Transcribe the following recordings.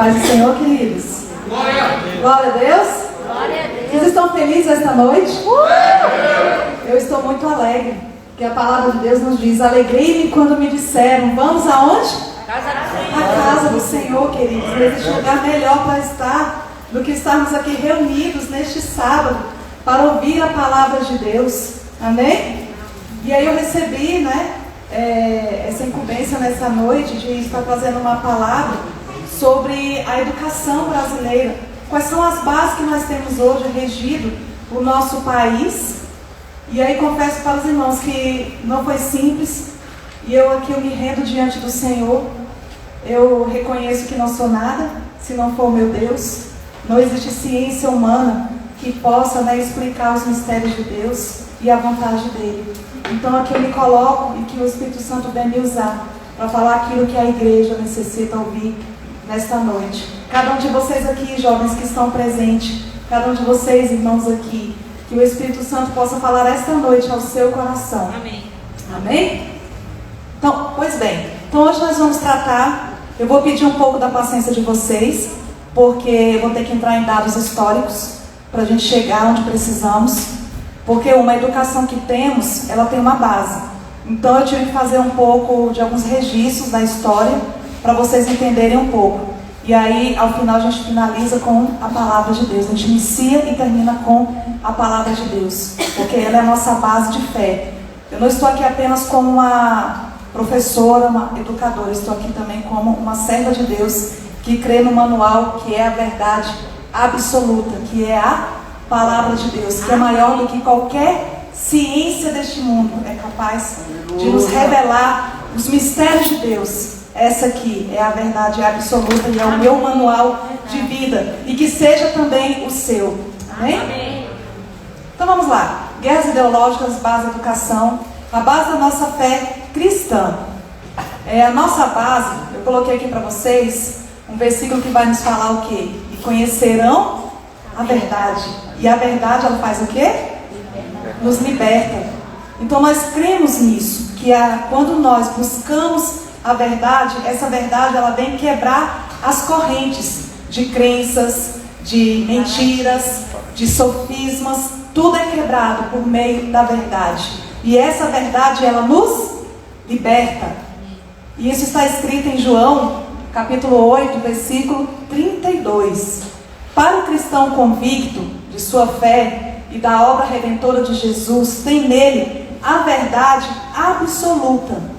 Paz do Senhor, queridos. Glória a Deus. Glória a Deus. Glória a Deus. Vocês estão felizes esta noite? Eu estou muito alegre, porque a palavra de Deus nos diz: alegrei-me quando me disseram, vamos aonde? Casa do Senhor. A casa do Senhor, queridos. Não existe lugar melhor para estar do que estarmos aqui reunidos neste sábado para ouvir a palavra de Deus. Amém? E aí eu recebi, essa incumbência nessa noite de estar trazendo uma palavra sobre a educação brasileira. Quais são as bases que nós temos hoje regido o nosso país? E aí confesso para os irmãos que não foi simples. E eu me rendo diante do Senhor. Eu reconheço que não sou nada se não for meu Deus. Não existe ciência humana que possa explicar os mistérios de Deus e a vontade dele. Então aqui eu me coloco e que o Espírito Santo vem me usar para falar aquilo que a igreja necessita ouvir nesta noite. Cada um de vocês aqui, jovens que estão presentes, cada um de vocês, irmãos aqui, que o Espírito Santo possa falar esta noite ao seu coração. Amém. Amém? Então, pois bem, então hoje nós vamos tratar, eu vou pedir um pouco da paciência de vocês, porque eu vou ter que entrar em dados históricos para a gente chegar onde precisamos, porque uma educação que temos, ela tem uma base. Então eu tive que fazer um pouco de alguns registros da história para vocês entenderem um pouco. E aí, ao final, a gente finaliza com a palavra de Deus. A gente inicia e termina com a palavra de Deus, porque ela é a nossa base de fé. Eu não estou aqui apenas como uma professora, uma educadora, estou aqui também como uma serva de Deus que crê no manual, que é a verdade absoluta, que é a palavra de Deus, que é maior do que qualquer ciência deste mundo, é capaz de nos revelar os mistérios de Deus. Essa aqui é a verdade absoluta e é o meu manual de vida, e que seja também o seu. Amém? Amém. Então vamos lá. Guerras ideológicas, base da educação, a base da nossa fé cristã. A nossa base, eu coloquei aqui para vocês um versículo que vai nos falar o quê? E conhecerão a verdade. E a verdade, ela faz o quê? Nos liberta. Então nós cremos nisso, que quando nós buscamos a verdade, essa verdade ela vem quebrar as correntes de crenças, de mentiras, de sofismas. Tudo é quebrado por meio da verdade. E essa verdade ela nos liberta. E isso está escrito em João, capítulo 8, versículo 32. Para o cristão convicto de sua fé e da obra redentora de Jesus, tem nele a verdade absoluta.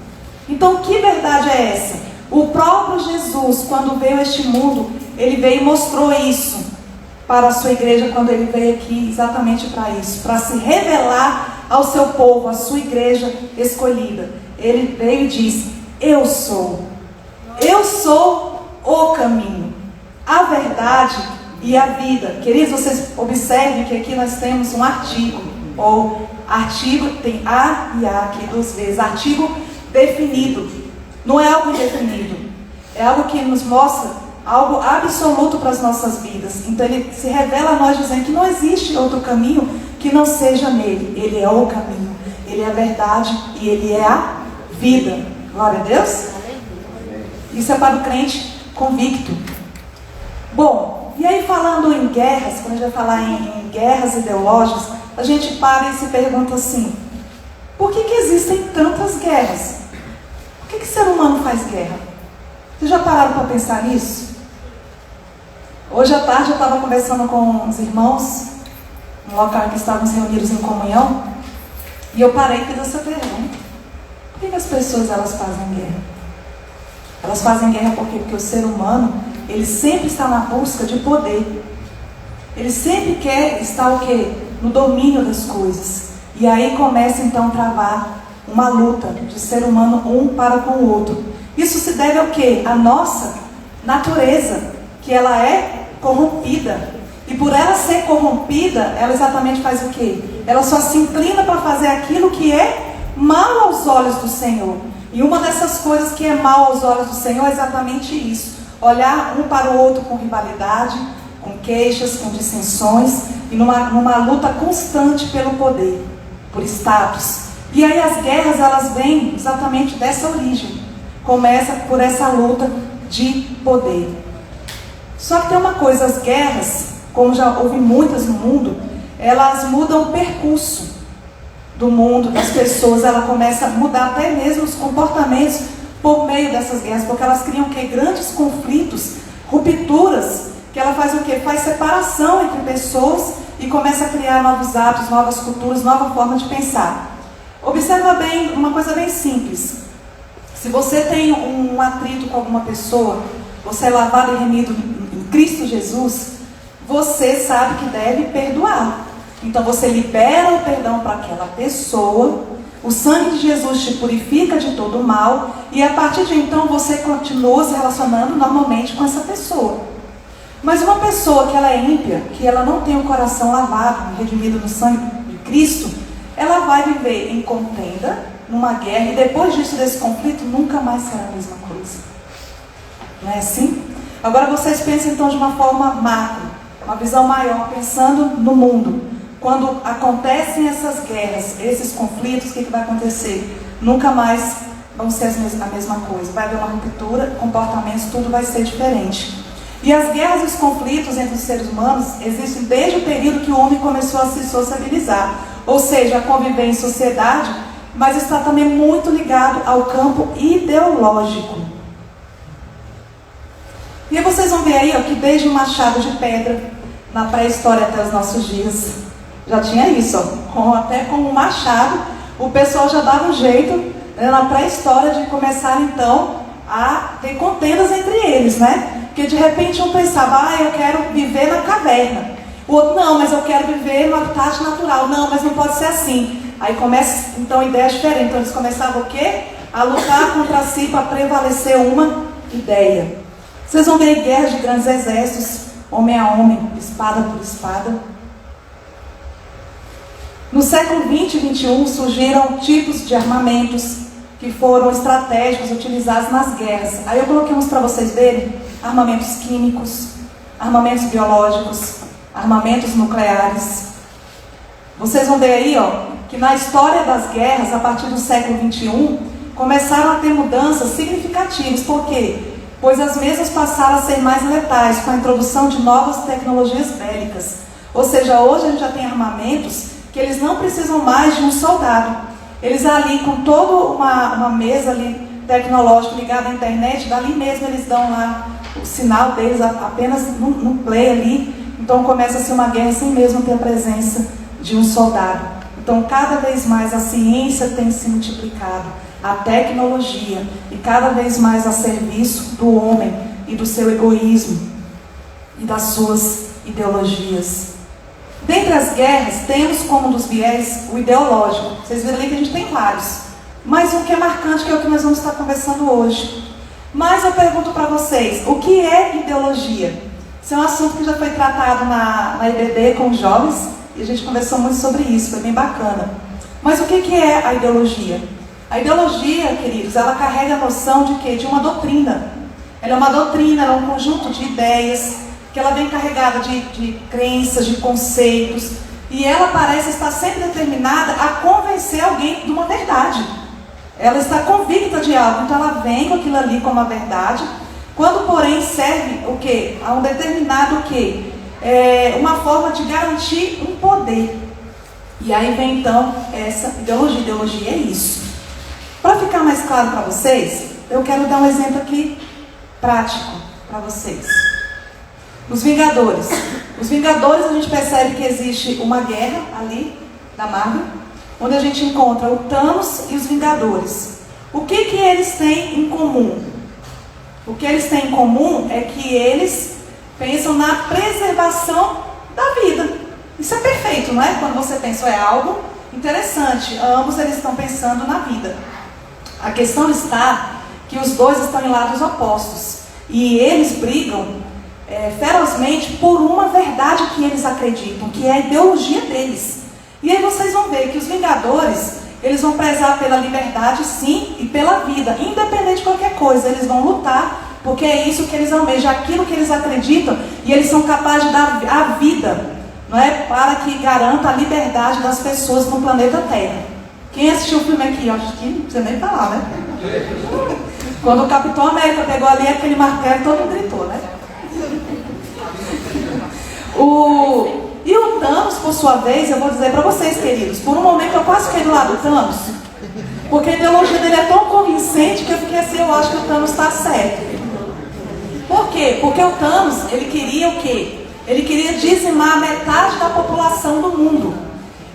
Então, que verdade é essa? O próprio Jesus, quando veio a este mundo, ele veio e mostrou isso para a sua igreja, quando ele veio aqui exatamente para isso, para se revelar ao seu povo, à sua igreja escolhida. Ele veio e disse: eu sou o caminho, a verdade e a vida. Queridos, vocês observem que aqui nós temos um artigo, ou artigo, tem a e a aqui duas vezes, artigo definido, não é algo indefinido, é algo que nos mostra algo absoluto para as nossas vidas. Então ele se revela a nós dizendo que não existe outro caminho que não seja nele. Ele é o caminho, ele é a verdade e ele é a vida. Glória a Deus. Isso é para o crente convicto. Bom, e aí falando em guerras, quando a gente vai falar em guerras ideológicas, a gente para e se pergunta assim: por que existem tantas guerras? Por que o ser humano faz guerra? Vocês já pararam para pensar nisso? Hoje à tarde eu estava conversando com os irmãos, no local em que estávamos reunidos em comunhão, e eu parei e fiz essa pergunta: por que as pessoas elas fazem guerra? Elas fazem guerra porque o ser humano, ele sempre está na busca de poder. Ele sempre quer estar o quê? No domínio das coisas. E aí começa então a travar uma luta de ser humano um para com o outro. Isso se deve ao quê? A nossa natureza, que ela é corrompida. E por ela ser corrompida, ela exatamente faz o quê? Ela só se inclina para fazer aquilo que é mal aos olhos do Senhor. E uma dessas coisas que é mal aos olhos do Senhor é exatamente isso: olhar um para o outro com rivalidade, com queixas, com dissensões, e numa luta constante pelo poder, por status. E aí as guerras, elas vêm exatamente dessa origem. Começa por essa luta de poder. Só que tem uma coisa, as guerras, como já houve muitas no mundo, elas mudam o percurso do mundo, das pessoas, ela começa a mudar até mesmo os comportamentos por meio dessas guerras, porque elas criam o quê? Grandes conflitos, rupturas, que ela faz o quê? Faz separação entre pessoas e começa a criar novos hábitos, novas culturas, nova forma de pensar. Observa bem, uma coisa bem simples. Se você tem um atrito com alguma pessoa, você é lavado e remido em Cristo Jesus, você sabe que deve perdoar. Então você libera o perdão para aquela pessoa, o sangue de Jesus te purifica de todo o mal, e a partir de então você continua se relacionando normalmente com essa pessoa. Mas uma pessoa que ela é ímpia, que ela não tem o coração lavado, redimido no sangue de Cristo, ela vai viver em contenda, numa guerra, e depois disso, desse conflito, nunca mais será a mesma coisa. Não é assim? Agora vocês pensem então de uma forma macro, uma visão maior, pensando no mundo. Quando acontecem essas guerras, esses conflitos, o que vai acontecer? Nunca mais vão ser a mesma coisa. Vai haver uma ruptura, comportamentos, tudo vai ser diferente. E as guerras e os conflitos entre os seres humanos existem desde o período que o homem começou a se sociabilizar. Ou seja, a conviver em sociedade, mas está também muito ligado ao campo ideológico. E aí vocês vão ver aí, ó, que desde o machado de pedra, na pré-história até os nossos dias, já tinha isso, ó, até com o machado, o pessoal já dava um jeito, né, na pré-história de começar então a ter contendas entre eles, né? Porque de repente um pensava, eu quero viver na caverna. O outro, não, mas eu quero viver no habitat natural. Não, mas não pode ser assim. Aí começa, então, ideias diferentes. Então eles começavam o quê? A lutar contra si para prevalecer uma ideia. Vocês vão ver guerras de grandes exércitos, homem a homem, espada por espada. No século 20 e 21 surgiram tipos de armamentos que foram estratégicos utilizados nas guerras. Aí eu coloquei uns para vocês verem: armamentos químicos, armamentos biológicos, armamentos nucleares. Vocês vão ver aí, ó, que na história das guerras, a partir do século 21, começaram a ter mudanças significativas. Por quê? Pois as mesmas passaram a ser mais letais com a introdução de novas tecnologias bélicas. Ou seja, hoje a gente já tem armamentos que eles não precisam mais de um soldado. Eles ali, com toda uma mesa ali tecnológica ligada à internet, dali mesmo eles dão lá o sinal deles apenas no play ali. Então começa-se uma guerra sem mesmo ter a presença de um soldado. Então cada vez mais a ciência tem se multiplicado, a tecnologia, e cada vez mais a serviço do homem e do seu egoísmo e das suas ideologias. Dentre as guerras, temos como um dos viés o ideológico. Vocês viram ali que a gente tem vários. Mas um que é marcante, que é o que nós vamos estar conversando hoje. Mas eu pergunto para vocês, o que é ideologia? Esse é um assunto que já foi tratado na IBD com os jovens, e a gente conversou muito sobre isso, foi bem bacana. Mas o que é a ideologia? A ideologia, queridos, ela carrega a noção de quê? De uma doutrina. Ela é uma doutrina, ela é um conjunto de ideias, que ela vem carregada de crenças, de conceitos, e ela parece estar sempre determinada a convencer alguém de uma verdade. Ela está convicta de algo, então ela vem com aquilo ali como a verdade, quando porém serve o quê? A um determinado o quê? Uma forma de garantir um poder. E aí vem então essa ideologia. Ideologia é isso. Para ficar mais claro para vocês, eu quero dar um exemplo aqui prático para vocês. Os Vingadores. Os Vingadores, a gente percebe que existe uma guerra ali, da Marvel, onde a gente encontra o Thanos e os Vingadores. O que eles têm em comum? O que eles têm em comum é que eles pensam na preservação da vida. Isso é perfeito, não é? Quando você pensa, é algo interessante. Ambos eles estão pensando na vida. A questão está que os dois estão em lados opostos. E eles brigam ferozmente por uma verdade que eles acreditam, que é a ideologia deles. E aí vocês vão ver que os Vingadores, eles vão prezar pela liberdade, sim, e pela vida, independente de qualquer coisa. Eles vão lutar, porque é isso que eles almejam, aquilo que eles acreditam, e eles são capazes de dar a vida, não é? Para que garanta a liberdade das pessoas no planeta Terra. Quem assistiu o filme aqui? Eu acho que não precisa nem falar, né? Quando o Capitão América pegou ali aquele martelo, todo mundo gritou, né? E o Thanos, por sua vez, eu vou dizer para vocês, queridos, por um momento eu quase fiquei do lado do Thanos, porque a ideologia dele é tão convincente que eu fiquei assim, eu acho que o Thanos está certo. Por quê? Porque o Thanos, ele queria o quê? Ele queria dizimar metade da população do mundo.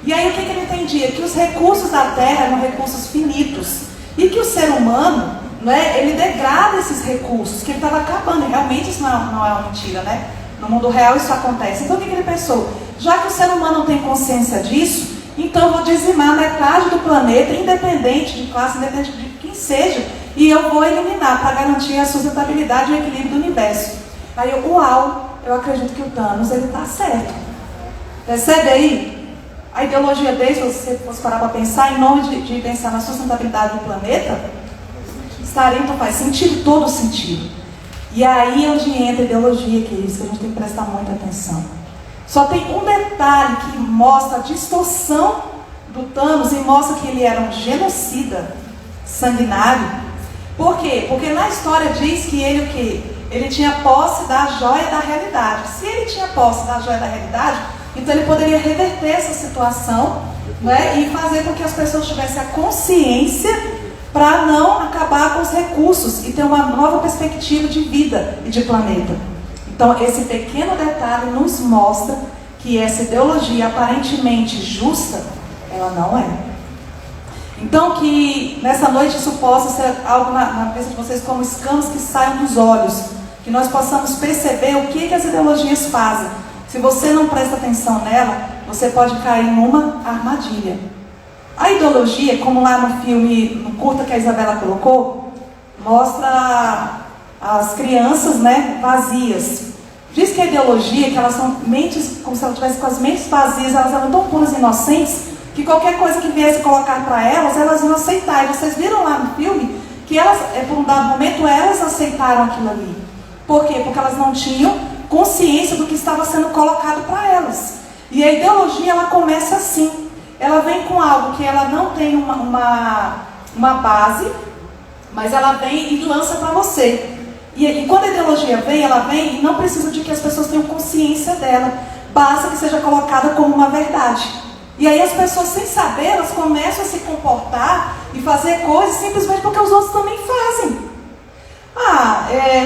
E aí o que ele entendia? Que os recursos da Terra eram recursos finitos. E que o ser humano, né, ele degrada esses recursos, que ele estava acabando. E realmente isso não é uma mentira, né? No mundo real isso acontece. Então o que ele pensou? Já que o ser humano não tem consciência disso, então eu vou dizimar metade do planeta, independente de classe, independente de quem seja, e eu vou eliminar para garantir a sustentabilidade e o equilíbrio do universo. Aí eu acredito que o Thanos, ele está certo. Percebe aí? A ideologia dele, se você fosse parar para pensar, em nome de pensar na sustentabilidade do planeta, então faz sentido, todo sentido. E aí é onde entra a ideologia, que é isso que a gente tem que prestar muita atenção. Só tem um detalhe que mostra a distorção do Thanos e mostra que ele era um genocida sanguinário. Por quê? Porque na história diz que ele o quê? Ele tinha posse da joia da realidade. Se ele tinha posse da joia da realidade, então ele poderia reverter essa situação, né, e fazer com que as pessoas tivessem a consciência para não acabar com os recursos e ter uma nova perspectiva de vida e de planeta. Então esse pequeno detalhe nos mostra que essa ideologia aparentemente justa, ela não é. Então que nessa noite isso possa ser algo na cabeça de vocês como escamas que saiam dos olhos, que nós possamos perceber o que as ideologias fazem. Se você não presta atenção nela, você pode cair numa armadilha. A ideologia, como lá no filme, no curta que a Isabela colocou, mostra as crianças, né, vazias. Diz que a ideologia, que elas são mentes, como se elas tivessem com as mentes vazias, elas eram tão puras e inocentes, que qualquer coisa que viesse colocar para elas iam aceitar. E vocês viram lá no filme que elas, por um dado momento, elas aceitaram aquilo ali. Por quê? Porque elas não tinham consciência do que estava sendo colocado para elas. E a ideologia, ela começa assim. Ela vem com algo que ela não tem uma base, mas ela vem e lança para você. E quando a ideologia vem, ela vem e não precisa de que as pessoas tenham consciência dela. Basta que seja colocada como uma verdade. E aí as pessoas, sem saber, elas começam a se comportar e fazer coisas simplesmente porque os outros também fazem.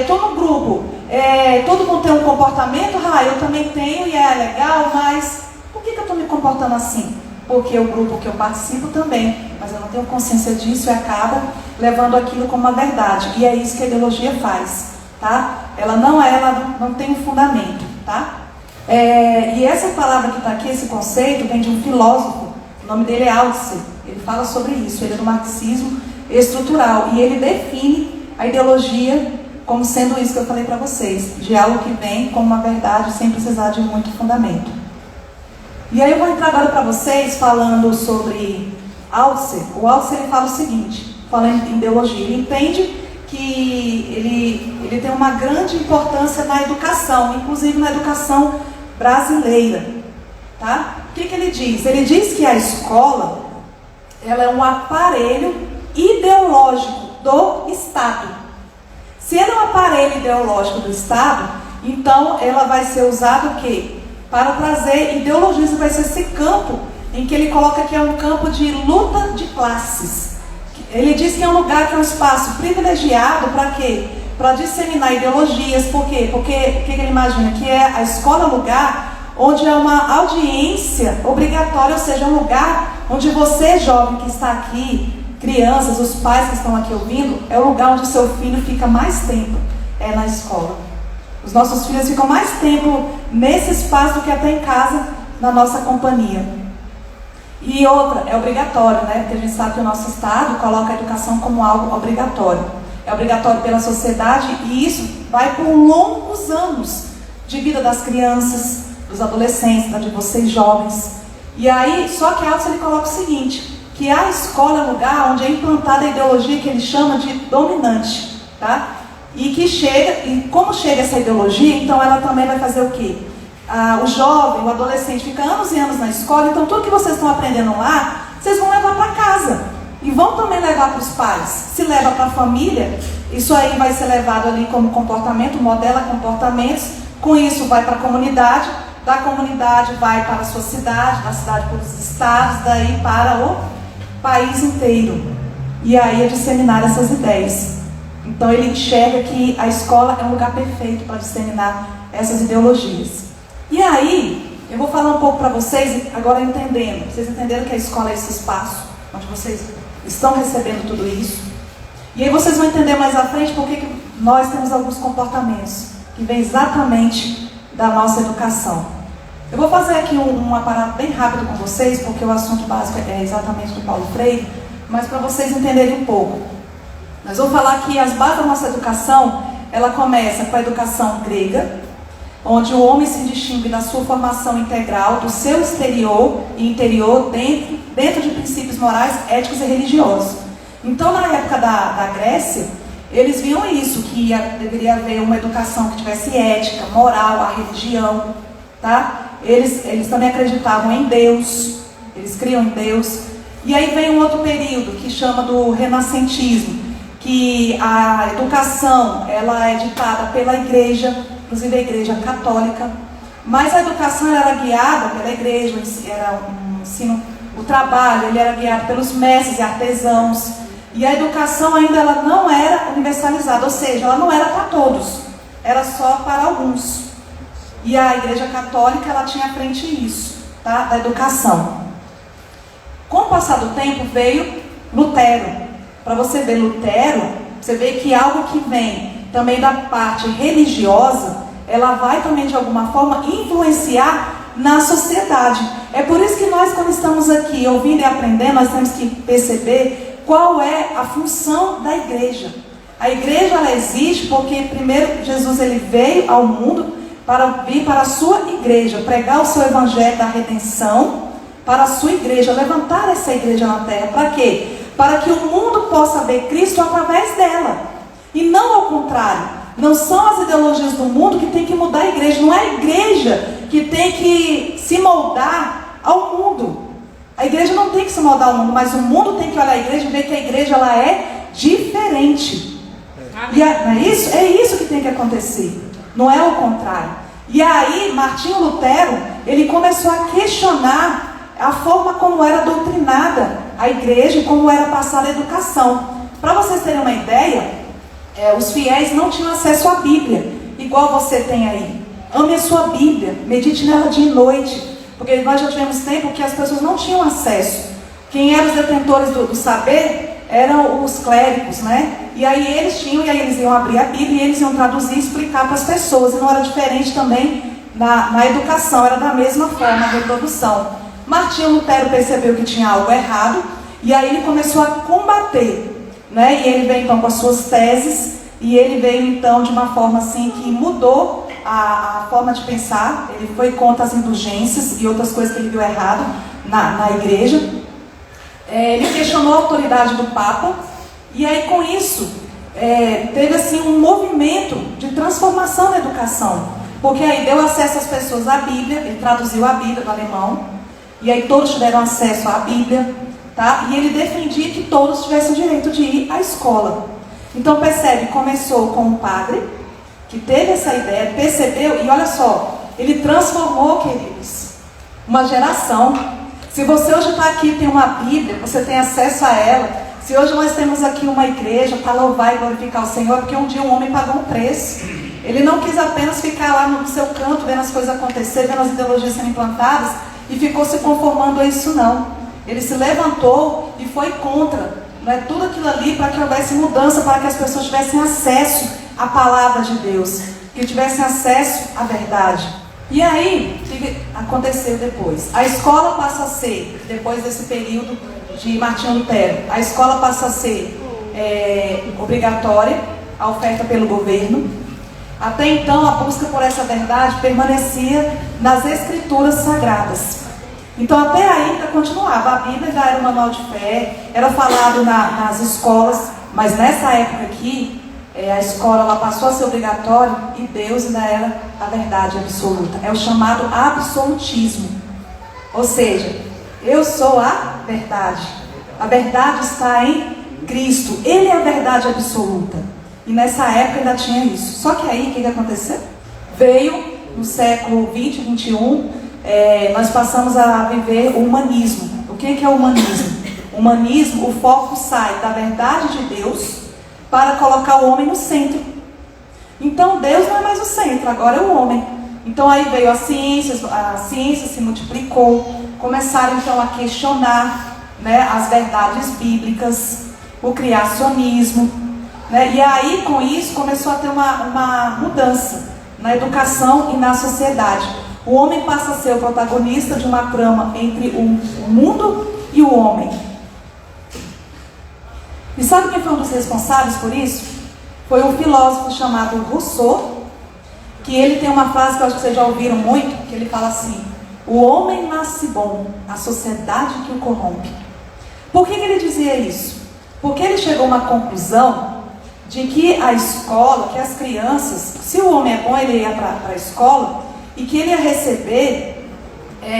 Estou no grupo, todo mundo tem um comportamento, eu também tenho e é legal, mas por que eu estou me comportando assim? Porque o grupo que eu participo também, mas eu não tenho consciência disso e acaba levando aquilo como uma verdade. E é isso que a ideologia faz, tá? Ela não tem um fundamento, tá? E essa palavra que está aqui, esse conceito, vem de um filósofo, o nome dele é Althusser. Ele fala sobre isso, ele é do marxismo estrutural e ele define a ideologia como sendo isso que eu falei para vocês, de algo que vem como uma verdade sem precisar de muito fundamento. E aí eu vou entrar agora para vocês falando sobre Althusser. O Althusser, ele fala o seguinte, falando em ideologia, ele entende que ele tem uma grande importância na educação, inclusive na educação brasileira, tá? O que ele diz? Ele diz que a escola, ela é um aparelho ideológico do Estado. Se ela é um aparelho ideológico do Estado, então ela vai ser usada o quê? Para trazer ideologias, vai ser esse campo em que ele coloca que é um campo de luta de classes. Ele diz que é um lugar, que é um espaço privilegiado para quê? Para disseminar ideologias. Por quê? Porque o que ele imagina? Que é a escola lugar onde é uma audiência obrigatória, ou seja, um lugar onde você, jovem que está aqui, crianças, os pais que estão aqui ouvindo, é o lugar onde o seu filho fica mais tempo, é na escola. Os nossos filhos ficam mais tempo nesse espaço do que até em casa, na nossa companhia. E outra, é obrigatório, né? Porque a gente sabe que o nosso Estado coloca a educação como algo obrigatório. É obrigatório pela sociedade e isso vai por longos anos de vida das crianças, dos adolescentes, de vocês jovens. E aí, só que Althusser ele coloca o seguinte, que a escola é um lugar onde é implantada a ideologia que ele chama de dominante, tá? E que chega, e como chega essa ideologia, então ela também vai fazer o quê? O jovem, o adolescente fica anos e anos na escola, então tudo que vocês estão aprendendo lá, vocês vão levar para casa. E vão também levar para os pais. Se leva para a família, isso aí vai ser levado ali como comportamento, modela comportamentos Com isso vai para a comunidade, da comunidade vai para a sua cidade, da cidade para os estados, daí para o país inteiro. E aí é disseminar essas ideias. Então ele enxerga que a escola é um lugar perfeito para disseminar essas ideologias. E aí, eu vou falar um pouco para vocês, agora entendendo. Vocês entenderam que a escola é esse espaço onde vocês estão recebendo tudo isso. E aí vocês vão entender mais à frente porque que nós temos alguns comportamentos que vêm exatamente da nossa educação. Eu vou fazer aqui um aparato bem rápido com vocês, porque o assunto básico é exatamente do Paulo Freire, mas para vocês entenderem um pouco. Nós vamos falar que as bases da nossa educação, ela começa com a educação grega, onde o homem se distingue na sua formação integral do seu exterior e interior dentro de princípios morais, éticos e religiosos. Então, na época da Grécia, eles viam isso, que deveria haver uma educação que tivesse ética, moral, a religião, tá? Eles também acreditavam em Deus, eles criam em Deus. E aí vem um outro período que chama do renascentismo, que a educação ela é ditada pela igreja, inclusive a igreja católica, mas a educação ela era guiada pela igreja, era um ensino, o trabalho ele era guiado pelos mestres e artesãos, e a educação ainda ela não era universalizada, ou seja, ela não era para todos, era só para alguns. E a igreja católica ela tinha à frente isso, tá? Da educação. Com o passar do tempo veio Lutero. Para você ver Lutero, você vê que algo que vem também da parte religiosa, ela vai também de alguma forma influenciar na sociedade. É por isso que nós, quando estamos aqui ouvindo e aprendendo, nós temos que perceber qual é a função da igreja. A igreja ela existe porque primeiro Jesus ele veio ao mundo para vir para a sua igreja, pregar o seu evangelho da redenção para a sua igreja, levantar essa igreja na terra. Para quê? Para que o mundo possa ver Cristo através dela. E não ao contrário. Não são as ideologias do mundo que tem que mudar a igreja. Não é a igreja que tem que se moldar ao mundo. A igreja não tem que se moldar ao mundo, mas o mundo tem que olhar a igreja e ver que a igreja ela é diferente. E não é isso? É isso que tem que acontecer. Não é o contrário. E aí, Martinho Lutero, ele começou a questionar a forma como era doutrinada a igreja e como era passada a educação. Para vocês terem uma ideia, os fiéis não tinham acesso à Bíblia, igual você tem aí. Ame a sua Bíblia, medite nela dia e noite, porque nós já tivemos tempo que as pessoas não tinham acesso. Quem eram os detentores do saber eram os clérigos, né? E aí eles tinham, e aí eles iam abrir a Bíblia e eles iam traduzir e explicar para as pessoas. E não era diferente também na educação, era da mesma forma a reprodução. Martinho Lutero percebeu que tinha algo errado e aí ele começou a combater, né? E ele veio então com as suas teses e ele veio então de uma forma assim que mudou a forma de pensar. Ele foi contra as indulgências e outras coisas que ele viu errado na igreja. Ele questionou a autoridade do Papa e aí com isso teve assim um movimento de transformação na educação, porque aí deu acesso às pessoas à Bíblia, ele traduziu a Bíblia do alemão. E aí todos tiveram acesso à Bíblia, tá? E ele defendia que todos tivessem o direito de ir à escola. Então percebe, começou com um padre, que teve essa ideia, percebeu, e olha só, ele transformou, queridos, uma geração. Se você hoje está aqui e tem uma Bíblia, você tem acesso a ela. Se hoje nós temos aqui uma igreja para louvar e glorificar o Senhor, porque um dia um homem pagou um preço. Ele não quis apenas ficar lá no seu canto, vendo as coisas acontecer, vendo as ideologias sendo implantadas, e ficou se conformando a isso não. Ele se levantou e foi contra, né, tudo aquilo ali para que houvesse mudança, para que as pessoas tivessem acesso à palavra de Deus, que tivessem acesso à verdade. E aí, o que aconteceu depois? A escola passa a ser, depois desse período de Martinho Lutero, a escola passa a ser obrigatória, a oferta pelo governo. Até então, a busca por essa verdade permanecia nas escrituras sagradas. Então, até aí ainda continuava. A Bíblia já era um manual de fé, era falado nas escolas, mas nessa época aqui, a escola ela passou a ser obrigatória e Deus ainda era a verdade absoluta. É o chamado absolutismo. Ou seja, eu sou a verdade. A verdade está em Cristo. Ele é a verdade absoluta. E nessa época ainda tinha isso. Só que aí, o que aconteceu? Veio no século 20 e 21, nós passamos a viver o humanismo. O que é o humanismo? O humanismo, o foco sai da verdade de Deus para colocar o homem no centro. Então Deus não é mais o centro, agora é o homem. Então aí veio a ciência se multiplicou, começaram então a questionar, né, as verdades bíblicas, o criacionismo, né, e aí com isso começou a ter uma mudança na educação e na sociedade. O homem passa a ser o protagonista de uma trama entre o mundo e o homem. E sabe quem foi um dos responsáveis por isso? Foi um filósofo chamado Rousseau, que ele tem uma frase que eu acho que vocês já ouviram muito, que ele fala assim: o homem nasce bom, a sociedade que o corrompe. Por que ele dizia isso? Porque ele chegou a uma conclusão de que a escola, que as crianças, se o homem é bom, ele ia para a escola, e que ele ia receber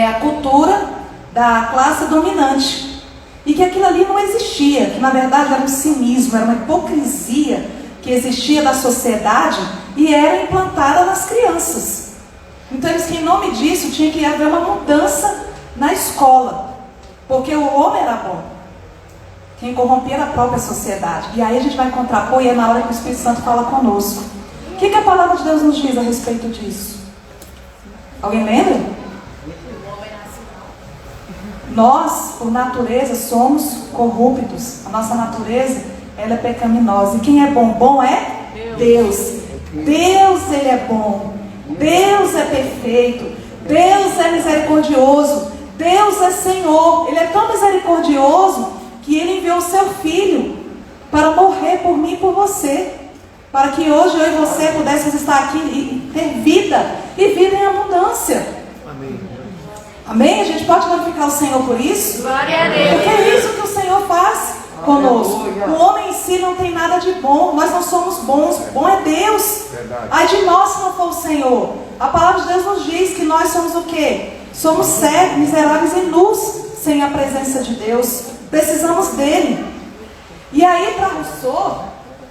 a cultura da classe dominante. E que aquilo ali não existia, que na verdade era um cinismo, era uma hipocrisia que existia da sociedade e era implantada nas crianças. Então eles que em nome disso tinha que haver uma mudança na escola, porque o homem era bom. Quem corrompia era a própria sociedade. E aí a gente vai encontrar, e é na hora que o Espírito Santo fala conosco. O que a palavra de Deus nos diz a respeito disso? Alguém lembra? Nós, por natureza, somos corruptos. A nossa natureza, ela é pecaminosa. E quem é bom? Bom é Deus. Deus, Ele é bom. Deus é perfeito. Deus é misericordioso. Deus é Senhor. Ele é tão misericordioso que Ele enviou o seu Filho para morrer por mim e por você. Para que hoje eu e você pudéssemos estar aqui e ter vida. E vida em abundância. Amém? A gente pode glorificar o Senhor por isso? Glória a Deus. Porque é isso que o Senhor faz conosco. O homem em si não tem nada de bom. Nós não somos bons. Bom é Deus. Verdade. Ai de nós se não for o Senhor. A palavra de Deus nos diz que nós somos o quê? Somos cegos, miseráveis e nus sem a presença de Deus. Precisamos dele. E aí para Rousseau,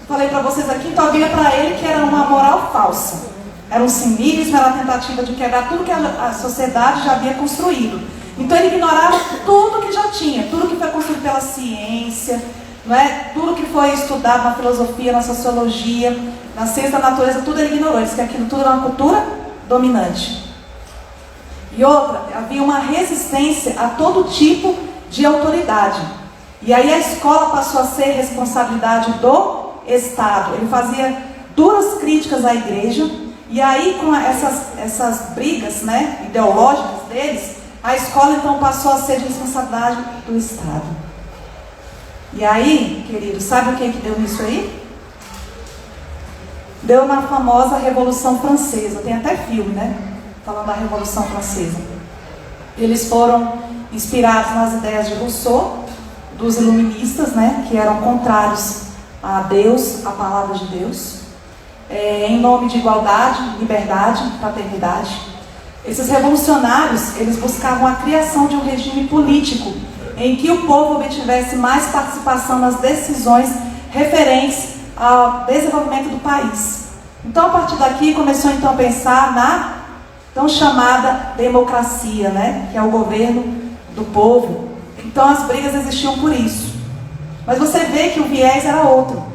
falei para vocês aqui, então havia para ele que era uma moral falsa. Era um cinismo, era a tentativa de quebrar tudo que a sociedade já havia construído. Então ele ignorava tudo que já tinha, tudo que foi construído pela ciência, não é? Tudo que foi estudado na filosofia, na sociologia, na ciência da natureza, tudo ele ignorou. Ele disse que aquilo tudo era uma cultura dominante. E outra, havia uma resistência a todo tipo de autoridade. E aí a escola passou a ser responsabilidade do Estado. Ele fazia duras críticas à igreja. E aí, com essas brigas, né, ideológicas deles, a escola então passou a ser de responsabilidade do Estado. E aí, queridos, sabe o que deu nisso aí? Deu na famosa Revolução Francesa. Tem até filme, né? Falando da Revolução Francesa. Eles foram inspirados nas ideias de Rousseau, dos iluministas, né, que eram contrários a Deus, a palavra de Deus. Em nome de igualdade, liberdade, fraternidade. Esses revolucionários, eles buscavam a criação de um regime político em que o povo obtivesse mais participação nas decisões referentes ao desenvolvimento do país. Então, a partir daqui, começou então a pensar na tão chamada democracia, né? Que é o governo do povo. Então, as brigas existiam por isso. Mas você vê que o viés era outro.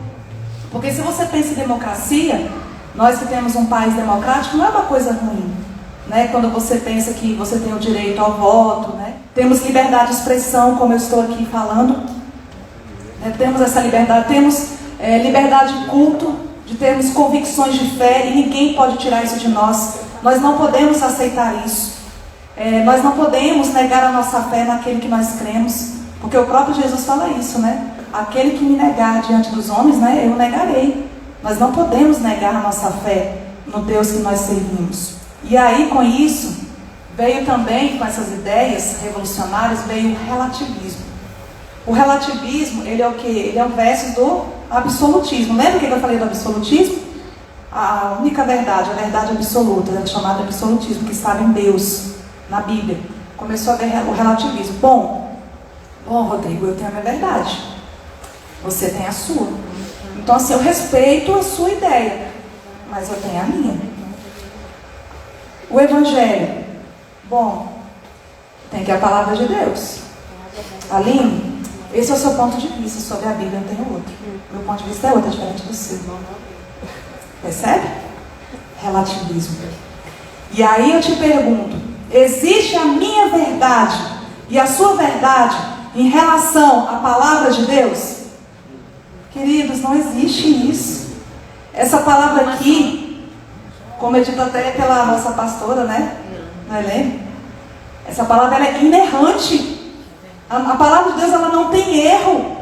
Porque se você pensa em democracia, nós que temos um país democrático, não é uma coisa ruim, né? Quando você pensa que você tem o direito ao voto, né? Temos liberdade de expressão, como eu estou aqui falando, né? Temos essa liberdade, temos liberdade de culto, de termos convicções de fé, e ninguém pode tirar isso de nós. Nós não podemos aceitar isso. Nós não podemos negar a nossa fé naquele que nós cremos, porque o próprio Jesus fala isso, né? Aquele que me negar diante dos homens, né, eu negarei. Nós não podemos negar a nossa fé no Deus que nós servimos. E aí, com isso, veio também, com essas ideias revolucionárias, veio o relativismo. O relativismo, ele é o quê? Ele é o verso do absolutismo. Lembra o que eu falei do absolutismo? A única verdade, a verdade absoluta, é chamada absolutismo, que estava em Deus, na Bíblia. Começou a ver o relativismo. Bom, Rodrigo, eu tenho a minha verdade. Você tem a sua. Então, assim, eu respeito a sua ideia, mas eu tenho a minha. O Evangelho. Bom, tem que a palavra de Deus. Aline, esse é o seu ponto de vista sobre a Bíblia, não tem outro. Meu ponto de vista é outro, é diferente do seu. Percebe? Relativismo. E aí eu te pergunto, existe a minha verdade e a sua verdade em relação à palavra de Deus? Queridos, não existe isso. Essa palavra aqui, como é dito até pela nossa pastora, né? Não é, Helene? Essa palavra ela é inerrante. A palavra de Deus ela não tem erro.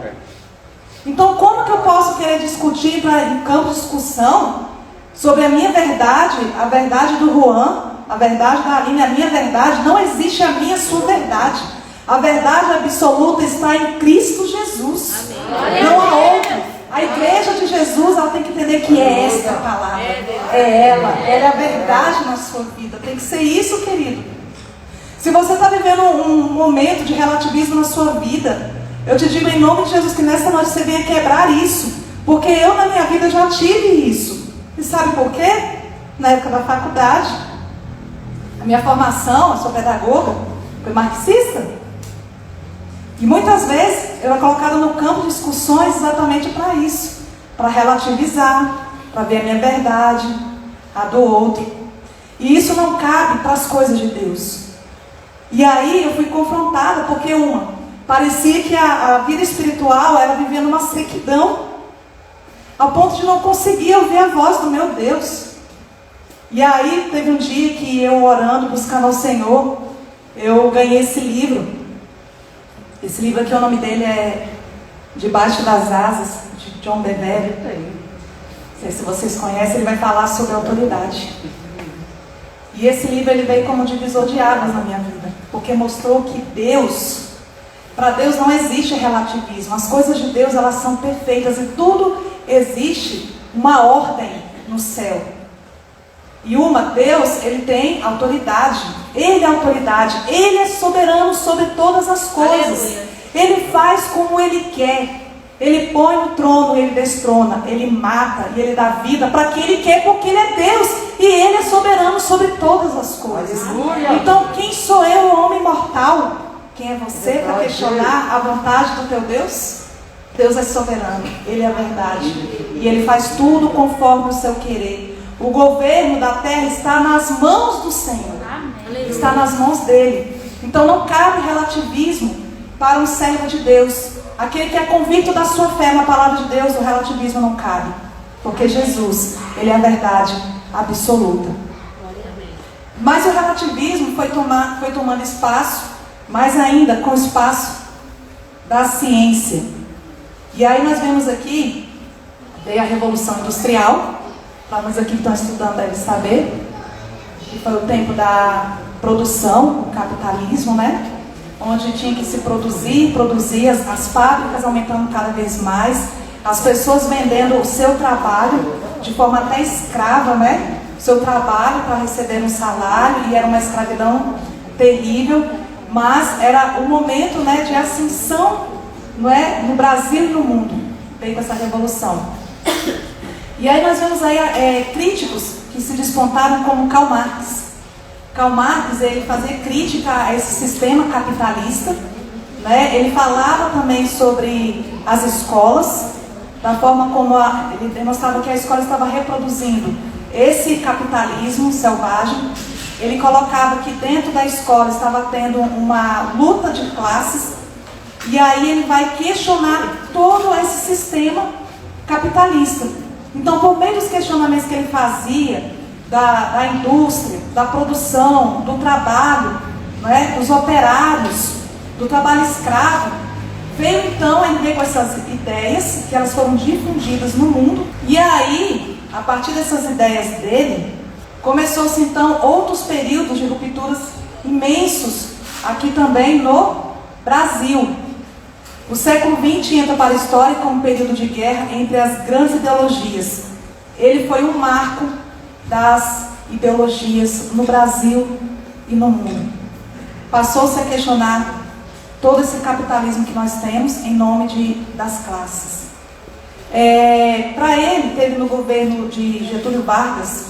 Então como que eu posso querer discutir em campo de discussão sobre a minha verdade, a verdade do Juan, a verdade da Aline, a minha verdade? Não existe a minha e a sua verdade. A verdade absoluta está em Cristo Jesus. Amém. Não há outra. A igreja de Jesus ela tem que entender que é esta a palavra. Ela é a verdade na sua vida. Tem que ser isso, querido. Se você está vivendo um momento de relativismo na sua vida, eu te digo em nome de Jesus que nesta noite você venha quebrar isso. Porque eu na minha vida já tive isso. E sabe por quê? Na época da faculdade, a minha formação, eu sou pedagoga, foi marxista. E muitas vezes eu era colocada no campo de discussões exatamente para isso. Para relativizar, para ver a minha verdade, a do outro. E isso não cabe para as coisas de Deus. E aí eu fui confrontada, porque parecia que a vida espiritual era vivendo uma sequidão, a ponto de não conseguir ouvir a voz do meu Deus. E aí teve um dia que eu orando, buscando ao Senhor, eu ganhei esse livro. Esse livro aqui, o nome dele é Debaixo das Asas, de John Bevere. Não sei se vocês conhecem, ele vai falar sobre autoridade. E esse livro ele veio como divisor de águas na minha vida, porque mostrou que para Deus não existe relativismo. As coisas de Deus elas são perfeitas e tudo existe uma ordem no céu. E Deus ele tem autoridade. Ele é autoridade. Ele é soberano sobre todas as coisas. Aleluia. Ele faz como Ele quer. Ele põe no trono, Ele destrona. Ele mata e Ele dá vida para quem Ele quer, porque Ele é Deus. E Ele é soberano sobre todas as coisas. Aleluia. Então quem sou eu, o homem mortal? Quem é você para questionar a vontade do teu Deus? Deus é soberano. Ele é a verdade. E Ele faz tudo conforme o seu querer. O governo da terra está nas mãos do Senhor. Está nas mãos dele. Então não cabe relativismo para um servo de Deus. Aquele que é convicto da sua fé na palavra de Deus, o relativismo não cabe. Porque Jesus, Ele é a verdade absoluta. Mas o relativismo foi tomando espaço, mais ainda com o espaço da ciência. E aí nós vemos aqui, veio a Revolução Industrial. Para nós aqui que estão estudando devem saber. Que foi o tempo da produção, o capitalismo, né? Onde tinha que se produzir as fábricas aumentando cada vez mais, as pessoas vendendo o seu trabalho de forma até escrava, né? O seu trabalho para receber um salário, e era uma escravidão terrível, mas era o momento, né, de ascensão, não é? No Brasil e no mundo, veio essa revolução. E aí nós vemos aí críticos que se despontaram como Karl Marx. Karl Marx, ele fazia crítica a esse sistema capitalista, né? Ele falava também sobre as escolas, da forma como ele demonstrava que a escola estava reproduzindo esse capitalismo selvagem. Ele colocava que dentro da escola estava tendo uma luta de classes, e aí ele vai questionar todo esse sistema capitalista. Então, por meio dos questionamentos que ele fazia, da indústria, da produção, do trabalho, né, dos operários, do trabalho escravo, veio então ele veio com essas ideias, que elas foram difundidas no mundo. E aí, a partir dessas ideias dele, começou-se então outros períodos de rupturas imensos, aqui também no Brasil. O século XX entra para a história como um período de guerra entre as grandes ideologias. Ele foi um marco das ideologias no Brasil e no mundo. Passou-se a questionar todo esse capitalismo que nós temos em nome das classes. Para ele, teve no governo de Getúlio Vargas,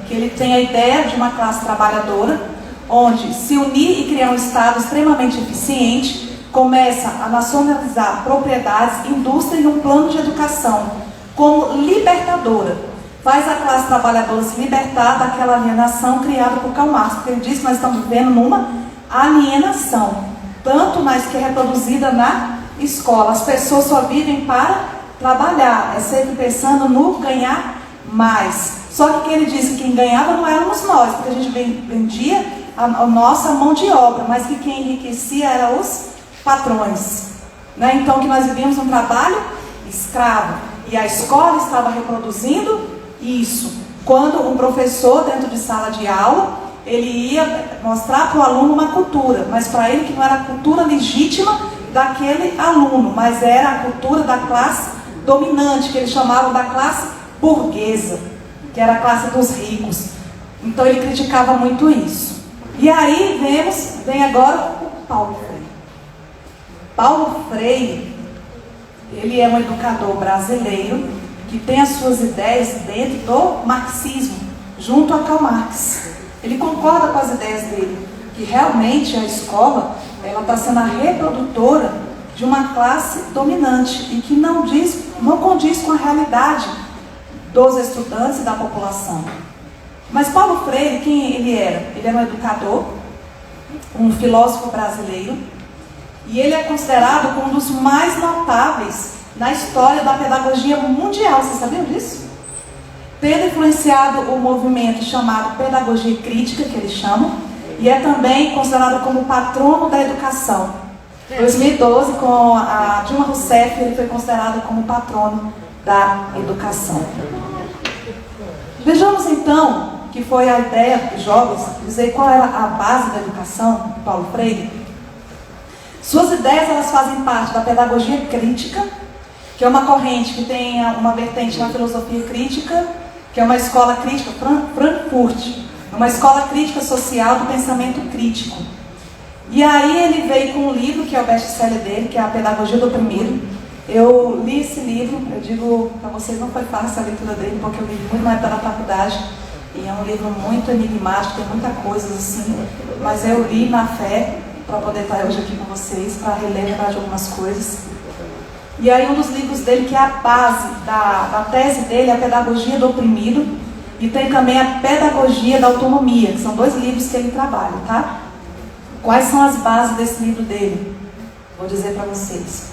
que ele tem a ideia de uma classe trabalhadora, onde se unir e criar um Estado extremamente eficiente, começa a nacionalizar propriedades, indústria e um plano de educação como libertadora. Faz a classe trabalhadora se libertar daquela alienação criada por Karl Marx, porque ele diz que nós estamos vivendo numa alienação, tanto que é reproduzida na escola. As pessoas só vivem para trabalhar, é sempre pensando no ganhar mais. Só que ele disse que quem ganhava não éramos nós, porque a gente vendia a nossa mão de obra, mas que quem enriquecia eram os patrões. Né? Então que nós vivíamos um trabalho escravo. E a escola estava reproduzindo isso. Quando um professor, dentro de sala de aula, ele ia mostrar para o aluno uma cultura, mas para ele que não era a cultura legítima daquele aluno, mas era a cultura da classe dominante, que eles chamavam da classe burguesa, que era a classe dos ricos. Então ele criticava muito isso. E aí vem agora o Paulo Freire. Paulo Freire, ele é um educador brasileiro que tem as suas ideias dentro do marxismo, junto a Karl Marx. Ele concorda com as ideias dele, que realmente a escola está sendo a reprodutora de uma classe dominante e que não condiz com a realidade dos estudantes e da população. Mas Paulo Freire, quem ele era? Ele era um educador, um filósofo brasileiro, e ele é considerado como um dos mais notáveis na história da pedagogia mundial. Vocês sabiam disso? Tendo influenciado o movimento chamado pedagogia crítica, que eles chamam, e é também considerado como patrono da educação. Em 2012, com a Dilma Rousseff, ele foi considerado como patrono da educação. Vejamos então que foi a ideia dos jovens, dizer qual era a base da educação de Paulo Freire. Suas ideias elas fazem parte da pedagogia crítica, que é uma corrente que tem uma vertente na filosofia crítica, que é uma escola crítica, Frankfurt, uma escola crítica social do pensamento crítico. E aí ele veio com um livro, que é o best-seller dele, que é A Pedagogia do Oprimido. Eu li esse livro, eu digo para vocês, não foi fácil a leitura dele, porque eu li muito na época da faculdade, e é um livro muito enigmático, tem muita coisa assim, mas eu li na fé, para poder estar hoje aqui com vocês, para relembrar de algumas coisas. E aí um dos livros dele, que é a base da tese dele, é A Pedagogia do Oprimido, e tem também A Pedagogia da Autonomia, que são 2 livros que ele trabalha, tá? Quais são as bases desse livro dele? Vou dizer para vocês.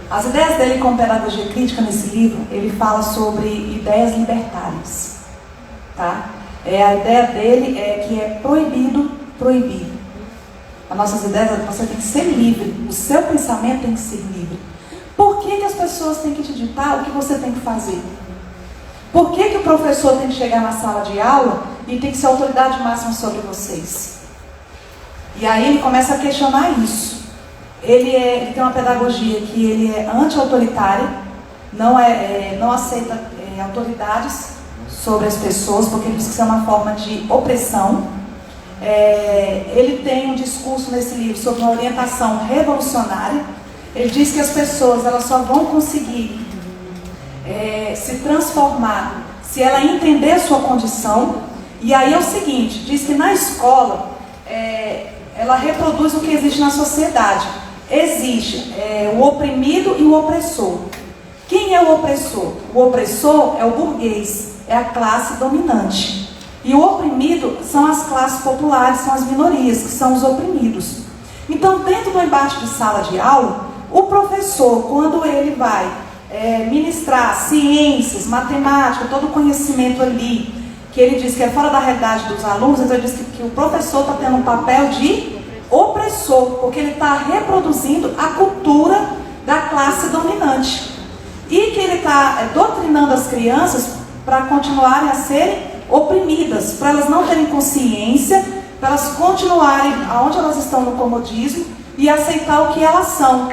As ideias dele com pedagogia crítica nesse livro, ele fala sobre ideias libertárias, tá? A ideia dele é que é proibido proibir. As nossas ideias, você tem que ser livre, o seu pensamento tem que ser livre. Por que as pessoas têm que te ditar o que você tem que fazer? Por que o professor tem que chegar na sala de aula e tem que ser a autoridade máxima sobre vocês? E aí ele começa a questionar isso. Ele tem uma pedagogia que ele é anti-autoritária, não aceita autoridades sobre as pessoas, porque ele diz que isso é uma forma de opressão. Ele tem um discurso nesse livro sobre uma orientação revolucionária. Ele diz que as pessoas elas só vão conseguir se transformar se ela entender a sua condição. E aí é o seguinte, diz que na escola ela reproduz o que existe na sociedade. Existe o oprimido e o opressor. Quem é o opressor? O opressor é o burguês, é a classe dominante. E o oprimido são as classes populares, são as minorias, que são os oprimidos. Então, dentro do embate de sala de aula, o professor, quando ele vai ministrar ciências, matemática, todo o conhecimento ali, que ele diz que é fora da realidade dos alunos, então ele diz que o professor está tendo um papel de opressor, porque ele está reproduzindo a cultura da classe dominante. E que ele está doutrinando as crianças para continuarem a serem oprimidas, para elas não terem consciência, para elas continuarem aonde elas estão no comodismo e aceitar o que elas são.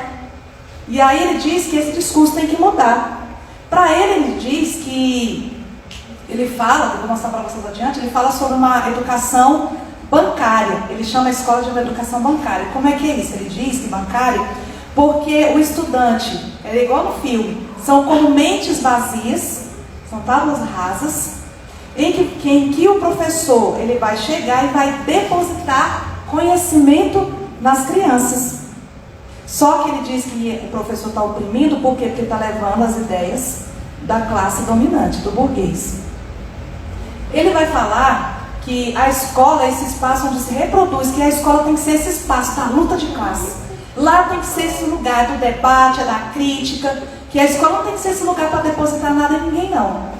E aí ele diz que esse discurso tem que mudar. Para ele diz que, ele fala, vou mostrar para vocês adiante, ele fala sobre uma educação bancária. Ele chama a escola de uma educação bancária. Como é que é isso? Ele diz que bancária, porque o estudante, é igual no filme, são como mentes vazias, são tábuas rasas, em que o professor ele vai chegar e vai depositar conhecimento nas crianças. Só que ele diz que o professor está oprimindo porque ele está levando as ideias da classe dominante, do burguês. Ele vai falar que a escola é esse espaço onde se reproduz, que a escola tem que ser esse espaço da luta de classe. Lá tem que ser esse lugar do debate, da crítica, que a escola não tem que ser esse lugar para depositar nada em ninguém, não.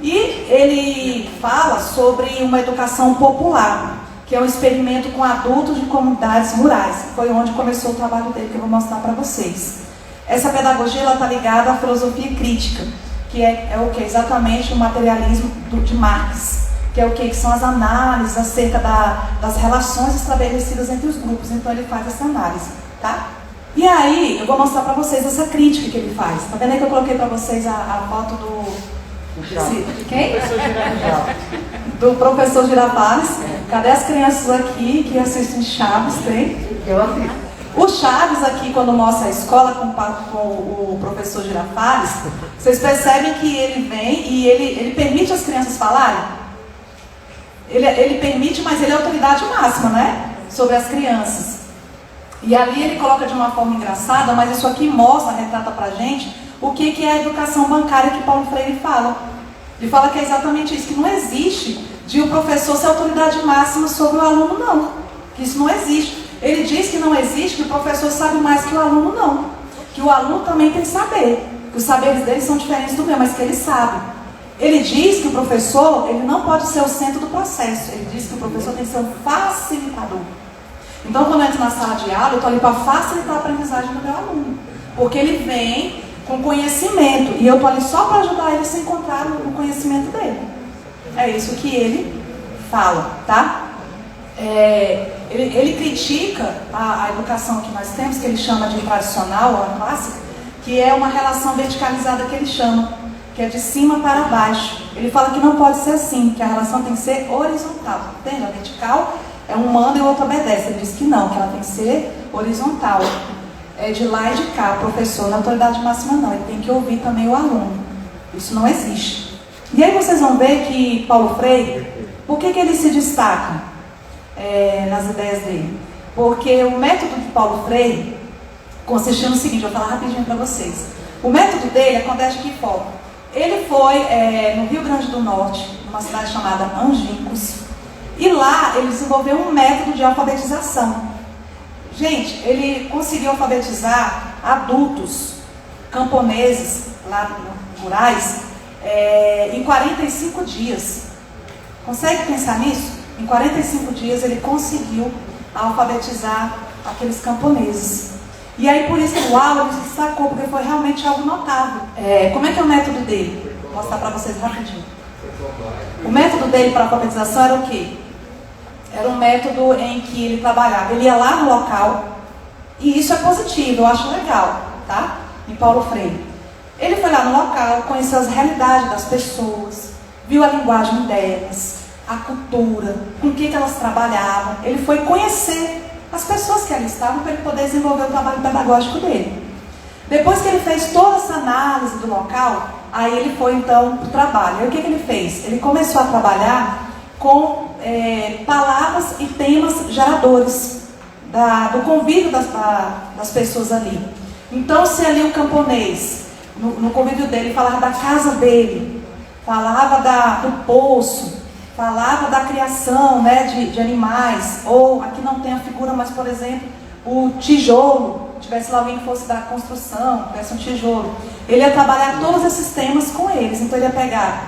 E ele fala sobre uma educação popular, que é um experimento com adultos de comunidades rurais. Foi onde começou o trabalho dele, que eu vou mostrar para vocês. Essa pedagogia está ligada à filosofia crítica, que é o que? Exatamente o materialismo de Marx, que é o que? Que são as análises acerca das relações estabelecidas entre os grupos. Então ele faz essa análise, tá? E aí eu vou mostrar para vocês essa crítica que ele faz. Tá vendo aí que eu coloquei para vocês a foto de quem? Do professor Girafales. Cadê as crianças aqui que assistem Chaves? Tem? Eu assisto. O Chaves aqui, quando mostra a escola com o professor Girafales, vocês percebem que ele vem e ele permite as crianças falarem? Ele permite, mas ele é a autoridade máxima, né? Sobre as crianças. E ali ele coloca de uma forma engraçada, mas isso aqui mostra, retrata pra gente o que é a educação bancária que Paulo Freire fala. Ele fala que é exatamente isso, que não existe de o professor ser autoridade máxima sobre o aluno, não. Que isso não existe. Ele diz que não existe, que o professor sabe mais que o aluno, não. Que o aluno também tem saber. Que os saberes dele são diferentes do meu, mas que ele sabe. Ele diz que o professor, ele não pode ser o centro do processo. Ele diz que o professor tem que ser um facilitador. Então, quando eu entro na sala de aula, eu estou ali para facilitar a aprendizagem do meu aluno. Porque ele vem com conhecimento. E eu estou ali só para ajudar ele a se encontrar no conhecimento dele. É isso que ele fala, tá? Ele critica a educação que nós temos, que ele chama de tradicional, ou a clássica, que é uma relação verticalizada que ele chama, que é de cima para baixo. Ele fala que não pode ser assim, que a relação tem que ser horizontal. Entende? A vertical é um manda e o outro obedece. Ele diz que não, que ela tem que ser horizontal. É de lá e de cá, professor, na autoridade máxima não. Ele tem que ouvir também o aluno. Isso não existe. E aí vocês vão ver que Paulo Freire, por que ele se destaca nas ideias dele? Porque o método de Paulo Freire consistia no seguinte, eu vou falar rapidinho para vocês. O método dele acontece de que forma? Ele foi no Rio Grande do Norte, numa cidade chamada Angicos, e lá ele desenvolveu um método de alfabetização. Gente, ele conseguiu alfabetizar adultos camponeses, lá rurais, em 45 dias. Consegue pensar nisso? Em 45 dias ele conseguiu alfabetizar aqueles camponeses. E aí por isso o Aula se destacou, porque foi realmente algo notável. Como é que é o método dele? Vou mostrar para vocês rapidinho. O método dele para a alfabetização era o quê? Era um método em que ele trabalhava, ele ia lá no local, e isso é positivo, eu acho legal, tá? Em Paulo Freire. Ele foi lá no local, conheceu as realidades das pessoas, viu a linguagem delas, a cultura, com o que elas trabalhavam. Ele foi conhecer as pessoas que ali estavam para ele poder desenvolver o trabalho pedagógico dele. Depois que ele fez toda essa análise do local, aí ele foi então para o trabalho. E o que ele fez? Ele começou a trabalhar com palavras e temas geradores do convívio das pessoas ali. Então, se ali o camponês, no convívio dele, falava da casa dele, falava do poço, falava da criação, né, de animais, ou aqui não tem a figura, mas, por exemplo, o tijolo, tivesse lá alguém que fosse da construção, tivesse um tijolo, ele ia trabalhar todos esses temas com eles. Então ele ia pegar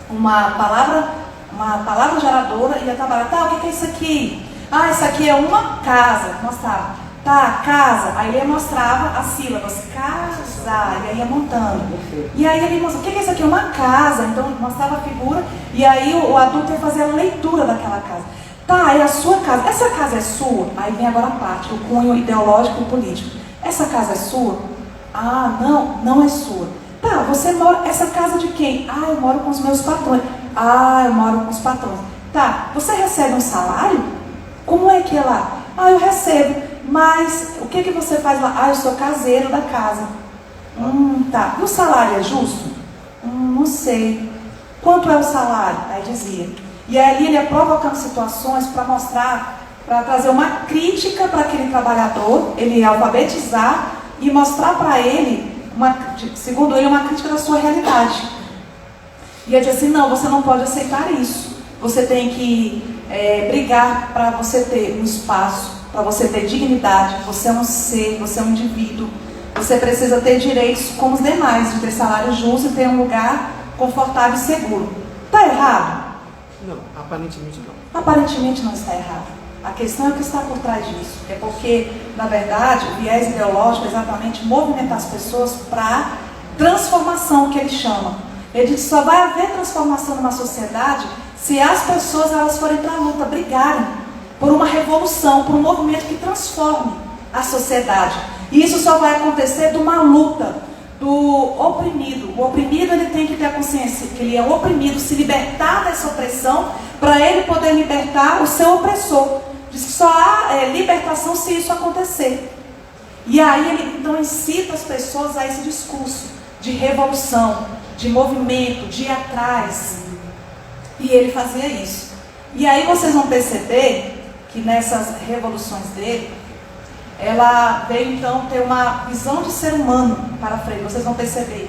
uma palavra geradora e ia trabalhar, tá, o que é isso aqui? Ah, isso aqui é uma casa, mostrava, tá, casa, aí ele mostrava as sílabas, casa, e aí ia montando, e aí ele mostrava, o que é isso aqui? Uma casa, então mostrava a figura, e aí o adulto ia fazer a leitura daquela casa. Tá, é a sua casa, essa casa é sua? Aí vem agora a parte, o cunho ideológico e político. Essa casa é sua? Ah, não é sua. Tá, você mora, essa casa de quem? Ah, eu moro com os meus patrões. Ah, eu moro com os patrões. Tá, você recebe um salário? Como é que é lá? Ah, eu recebo, mas o que você faz lá? Ah, eu sou caseiro da casa. Tá, e o salário é justo? Não sei. Quanto é o salário? Aí dizia. E aí ele ia provocando situações para mostrar, para trazer uma crítica para aquele trabalhador, ele ia alfabetizar e mostrar para ele, segundo ele, uma crítica da sua realidade. E ele dizia assim, não, você não pode aceitar isso. Você tem que brigar para você ter um espaço, para você ter dignidade. Você é um ser, você é um indivíduo. Você precisa ter direitos como os demais, de ter salário justo e ter um lugar confortável e seguro. Está errado? Não, aparentemente não. Aparentemente não está errado. A questão é o que está por trás disso. É porque, na verdade, o viés ideológico é exatamente movimentar as pessoas para transformação, que ele chama. Ele diz que só vai haver transformação numa sociedade se as pessoas elas forem para a luta, brigarem por uma revolução, por um movimento que transforme a sociedade. E isso só vai acontecer de uma luta do oprimido. O oprimido ele tem que ter a consciência que ele é oprimido, se libertar dessa opressão para ele poder libertar o seu opressor. Diz que só há libertação se isso acontecer. E aí ele então incita as pessoas a esse discurso de revolução, de movimento, de ir atrás. E ele fazia isso. E aí vocês vão perceber que nessas revoluções dele, ela veio então ter uma visão de ser humano para frente. Vocês vão perceber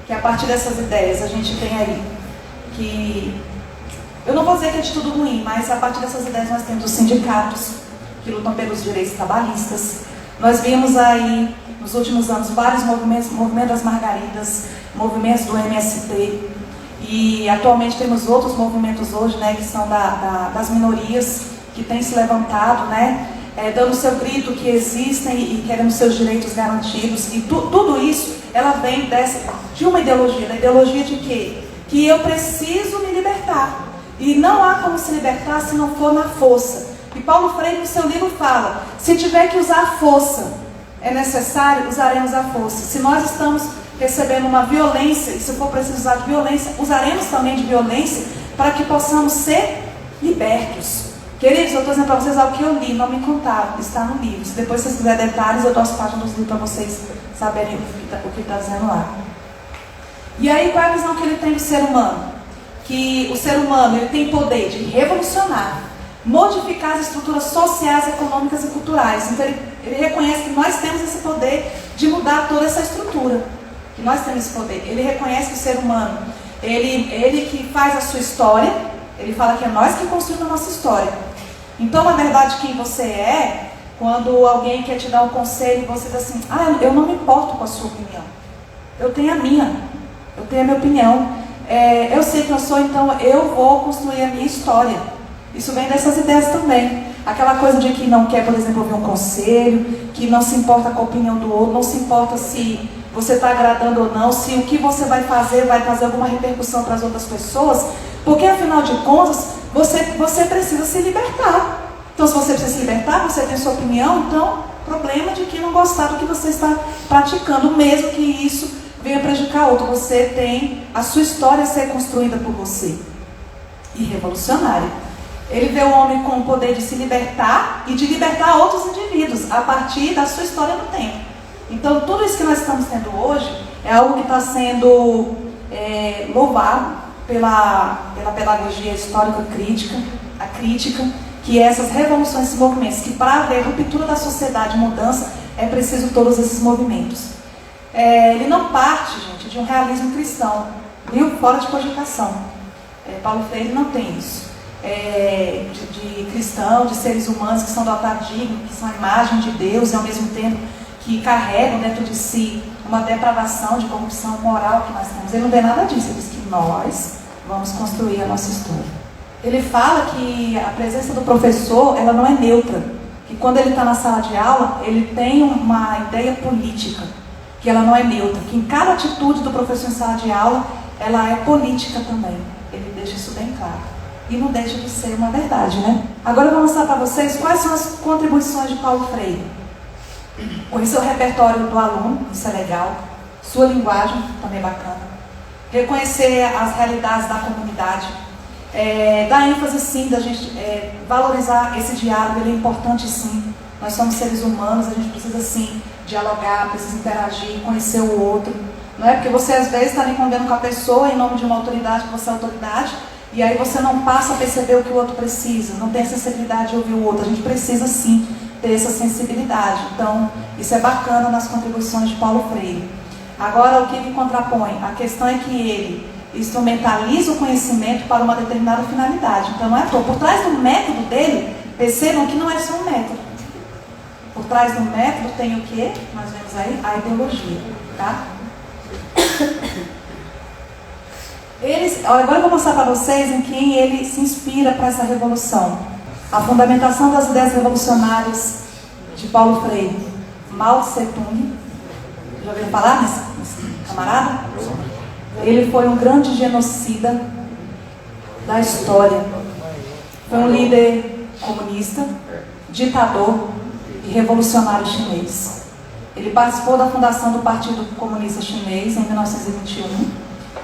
que a partir dessas ideias a gente tem aí que, eu não vou dizer que é de tudo ruim, mas a partir dessas ideias nós temos os sindicatos que lutam pelos direitos trabalhistas. Nós vimos aí nos últimos anos vários movimentos, movimento das margaridas, movimentos do MST, e atualmente temos outros movimentos hoje, né, que são das minorias que têm se levantado, né, dando o seu grito que existem e querendo seus direitos garantidos. E tudo isso, ela vem de uma ideologia, da ideologia de quê? Que eu preciso me libertar. E não há como se libertar se não for na força. E Paulo Freire no seu livro fala, se tiver que usar a força, é necessário, usaremos a força. Se nós estamos recebendo uma violência, e se for preciso usar de violência, usaremos também de violência para que possamos ser libertos. Queridos, eu estou dizendo para vocês algo que eu li, não me contaram, está no livro. Se depois vocês quiserem detalhes, eu dou as páginas do livro para vocês saberem o que está dizendo lá. E aí, qual é a visão que ele tem do ser humano? Que o ser humano ele tem poder de revolucionar, modificar as estruturas sociais, econômicas e culturais. Então ele reconhece que nós temos esse poder de mudar toda essa estrutura. Que nós temos esse poder. Ele reconhece que o ser humano, ele que faz a sua história, ele fala que é nós que construímos a nossa história. Então, na verdade, quem você é, quando alguém quer te dar um conselho e você diz assim, eu não me importo com a sua opinião. Eu tenho a minha. Eu tenho a minha opinião. Eu sei quem eu sou, então eu vou construir a minha história. Isso vem dessas ideias também. Aquela coisa de que não quer, por exemplo, ouvir um conselho, que não se importa com a opinião do outro, não se importa se você está agradando ou não, se o que você vai fazer vai trazer alguma repercussão para as outras pessoas, porque afinal de contas, você precisa se libertar. Então, se você precisa se libertar, você tem sua opinião, então, problema de que não gostar do que você está praticando, mesmo que isso venha prejudicar outro. Você tem a sua história a ser construída por você. E revolucionária. Ele vê o homem com o poder de se libertar e de libertar outros indivíduos a partir da sua história no tempo. Então, tudo isso que nós estamos tendo hoje é algo que está sendo louvado pela pedagogia histórica crítica, a crítica, que é essas revoluções, esses movimentos, que para haver ruptura da sociedade, mudança, é preciso todos esses movimentos. Ele não parte, gente, de um realismo cristão, viu? Fora de cogitação. Paulo Freire não tem isso. De cristão, de seres humanos que são dotados de digno, que são a imagem de Deus e ao mesmo tempo que carregam dentro de si uma depravação de corrupção moral que nós temos. Ele não vê nada disso, ele diz que nós vamos construir a nossa história. Ele fala que a presença do professor, ela não é neutra, que quando ele está na sala de aula, ele tem uma ideia política, que ela não é neutra, que em cada atitude do professor em sala de aula, ela é política também. Ele deixa isso bem claro. E não deixa de ser uma verdade, né? Agora eu vou mostrar para vocês quais são as contribuições de Paulo Freire. Conhecer o repertório do aluno, isso é legal. Sua linguagem, também é bacana. Reconhecer as realidades da comunidade. Dar ênfase, sim, da gente valorizar esse diálogo, ele é importante, sim. Nós somos seres humanos, a gente precisa, sim, dialogar, precisa interagir, conhecer o outro. Não é? Porque você às vezes está ali convivendo com a pessoa em nome de uma autoridade, que você é autoridade, e aí você não passa a perceber o que o outro precisa, não tem a sensibilidade de ouvir o outro. A gente precisa sim ter essa sensibilidade. Então, isso é bacana nas contribuições de Paulo Freire. Agora, o que ele contrapõe? A questão é que ele instrumentaliza o conhecimento para uma determinada finalidade. Então, não é à toa. Por trás do método dele, percebam que não é só um método. Por trás do método tem o quê? Nós vemos aí a ideologia. Tá? Agora eu vou mostrar para vocês em quem ele se inspira para essa revolução. A fundamentação das ideias revolucionárias de Paulo Freire. Mao Tse-tung. Já ouviram falar nesse camarada? Ele foi um grande genocida da história. Foi um líder comunista, ditador e revolucionário chinês. Ele participou da fundação do Partido Comunista Chinês em 1921.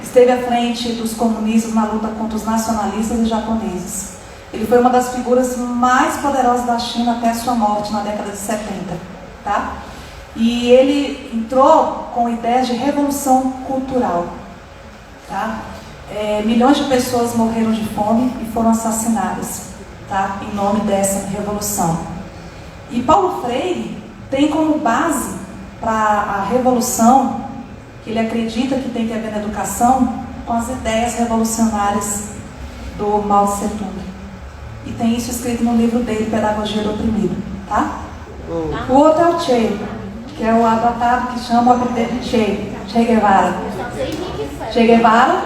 Esteve à frente dos comunistas na luta contra os nacionalistas e japoneses. Ele foi uma das figuras mais poderosas da China até a sua morte na década de 70. Tá? E ele entrou com ideias de revolução cultural. Tá? Milhões de pessoas morreram de fome e foram assassinadas, tá? Em nome dessa revolução. E Paulo Freire tem como base para a revolução, que ele acredita que tem que haver na educação, com as ideias revolucionárias do Mao Tse-tung. E tem isso escrito no livro dele, Pedagogia do Oprimido. Tá? O outro é o Che, que é o adotado que chama o apelido de Che Guevara. Che Guevara,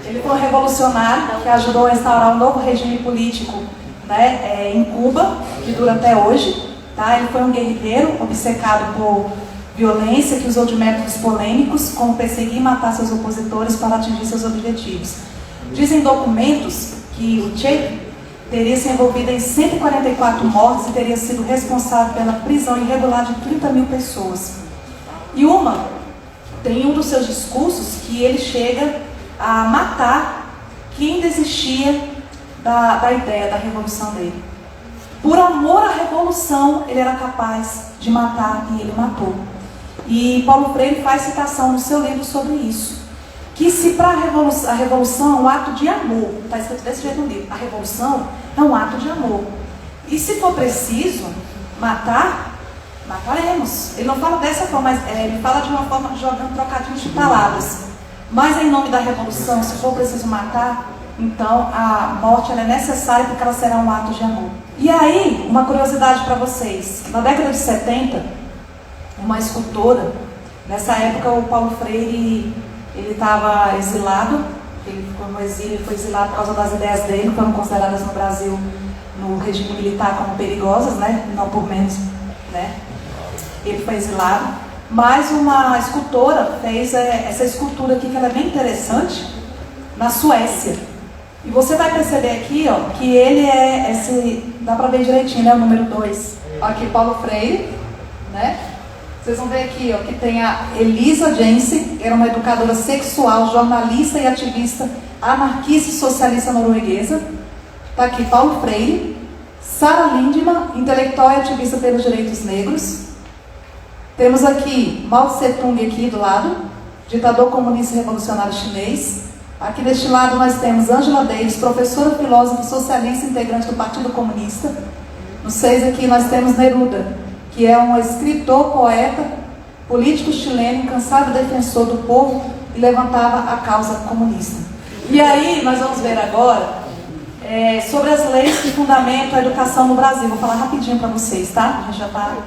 ele foi um revolucionário que ajudou a instaurar um novo regime político, né, em Cuba, que dura até hoje. Tá? Ele foi um guerreiro obcecado por violência, que usou de métodos polêmicos, como perseguir e matar seus opositores para atingir seus objetivos. Dizem documentos que o Che teria se envolvido em 144 mortes e teria sido responsável pela prisão irregular de 30 mil pessoas. E tem um dos seus discursos que ele chega a matar quem desistia da ideia da revolução dele. Por amor à revolução, ele era capaz de matar e ele matou. E Paulo Freire faz citação no seu livro sobre isso. Que se para a revolução é um ato de amor, está escrito desse jeito no livro, a revolução é um ato de amor. E se for preciso mataremos. Ele não fala dessa forma, mas ele fala de uma forma jogando trocadilhos de palavras. Mas em nome da revolução, se for preciso matar, então a morte ela é necessária porque ela será um ato de amor. E aí, uma curiosidade para vocês. Na década de 70, uma escultora, nessa época o Paulo Freire, ele estava exilado, ele ficou no exílio, ele foi exilado por causa das ideias dele, que foram consideradas no Brasil, no regime militar, como perigosas, né? Não por menos, né? Ele foi exilado. Mas uma escultora fez essa escultura aqui, que ela é bem interessante, na Suécia. E você vai perceber aqui, ó, que ele é esse, dá para ver direitinho, né? O número 2. Aqui Paulo Freire, né? Vocês vão ver aqui, ó, que tem a Elisa Jensen, que era uma educadora sexual, jornalista e ativista anarquista e socialista norueguesa. Está aqui Paulo Freire, Sarah Lindemann, intelectual e ativista pelos direitos negros. Temos aqui Mao Tse-tung aqui do lado, ditador comunista e revolucionário chinês. Aqui deste lado nós temos Angela Davis, professora, filósofa, socialista, integrante do Partido Comunista. No 6 aqui nós temos Neruda, que é um escritor, poeta, político chileno, incansável defensor do povo e levantava a causa comunista. E aí nós vamos ver agora sobre as leis que fundamentam a educação no Brasil. Vou falar rapidinho para vocês, tá? A gente já está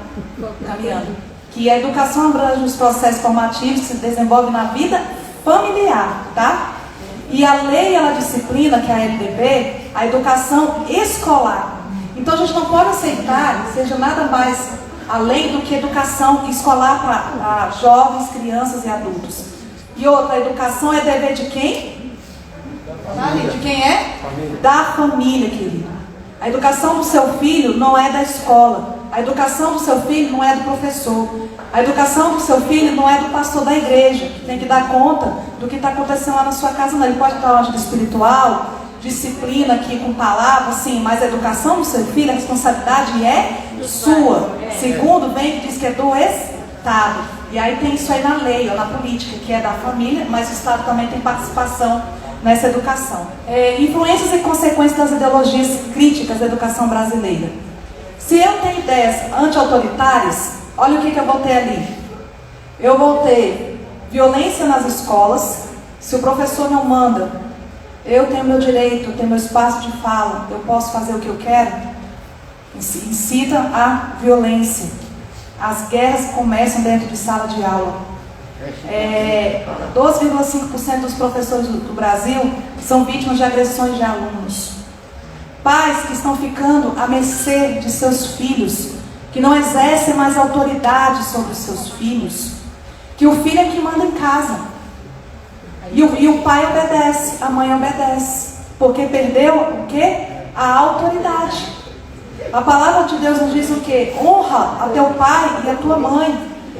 caminhando. Que a educação abrange os processos formativos que se desenvolvem na vida familiar, tá? E a lei, ela disciplina, que é a LDB, a educação escolar. Então a gente não pode aceitar que seja nada mais além do que educação escolar para jovens, crianças e adultos. E outra, a educação é dever de quem? De quem é? Da família, querido. A educação do seu filho não é da escola. A educação do seu filho não é do professor. A educação do seu filho não é do pastor da igreja, que tem que dar conta do que está acontecendo lá na sua casa. Não. Ele pode estar ajuda espiritual, disciplina aqui com palavras, sim, mas a educação do seu filho, a responsabilidade é sua. Segundo, bem, diz que é do Estado. E aí tem isso aí na lei, ou na política, que é da família, mas o Estado também tem participação nessa educação. Influências e consequências das ideologias críticas da educação brasileira. Se eu tenho ideias anti-autoritárias, olha o que eu vou ter ali. Eu vou ter violência nas escolas. Se o professor não manda, eu tenho meu direito, eu tenho meu espaço de fala, eu posso fazer o que eu quero. Incita a violência. As guerras começam dentro de sala de aula. 12,5% dos professores do Brasil são vítimas de agressões de alunos. Pais que estão ficando à mercê de seus filhos, que não exercem mais autoridade sobre os seus filhos, que o filho é que manda em casa. E o pai obedece, a mãe obedece, porque perdeu o quê? A autoridade. A palavra de Deus nos diz o quê? Honra a teu pai e a tua mãe,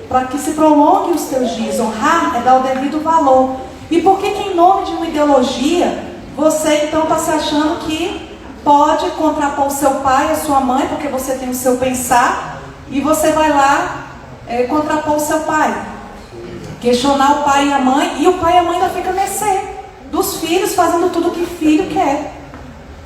para que se prolongue os teus dias. Honrar é dar o devido valor. E por que em nome de uma ideologia, você então está se achando que pode contrapor o seu pai e a sua mãe, porque você tem o seu pensar, e você vai lá contrapor o seu pai? Questionar o pai e a mãe, e o pai e a mãe ainda ficam a mercê dos filhos, fazendo tudo o que filho quer.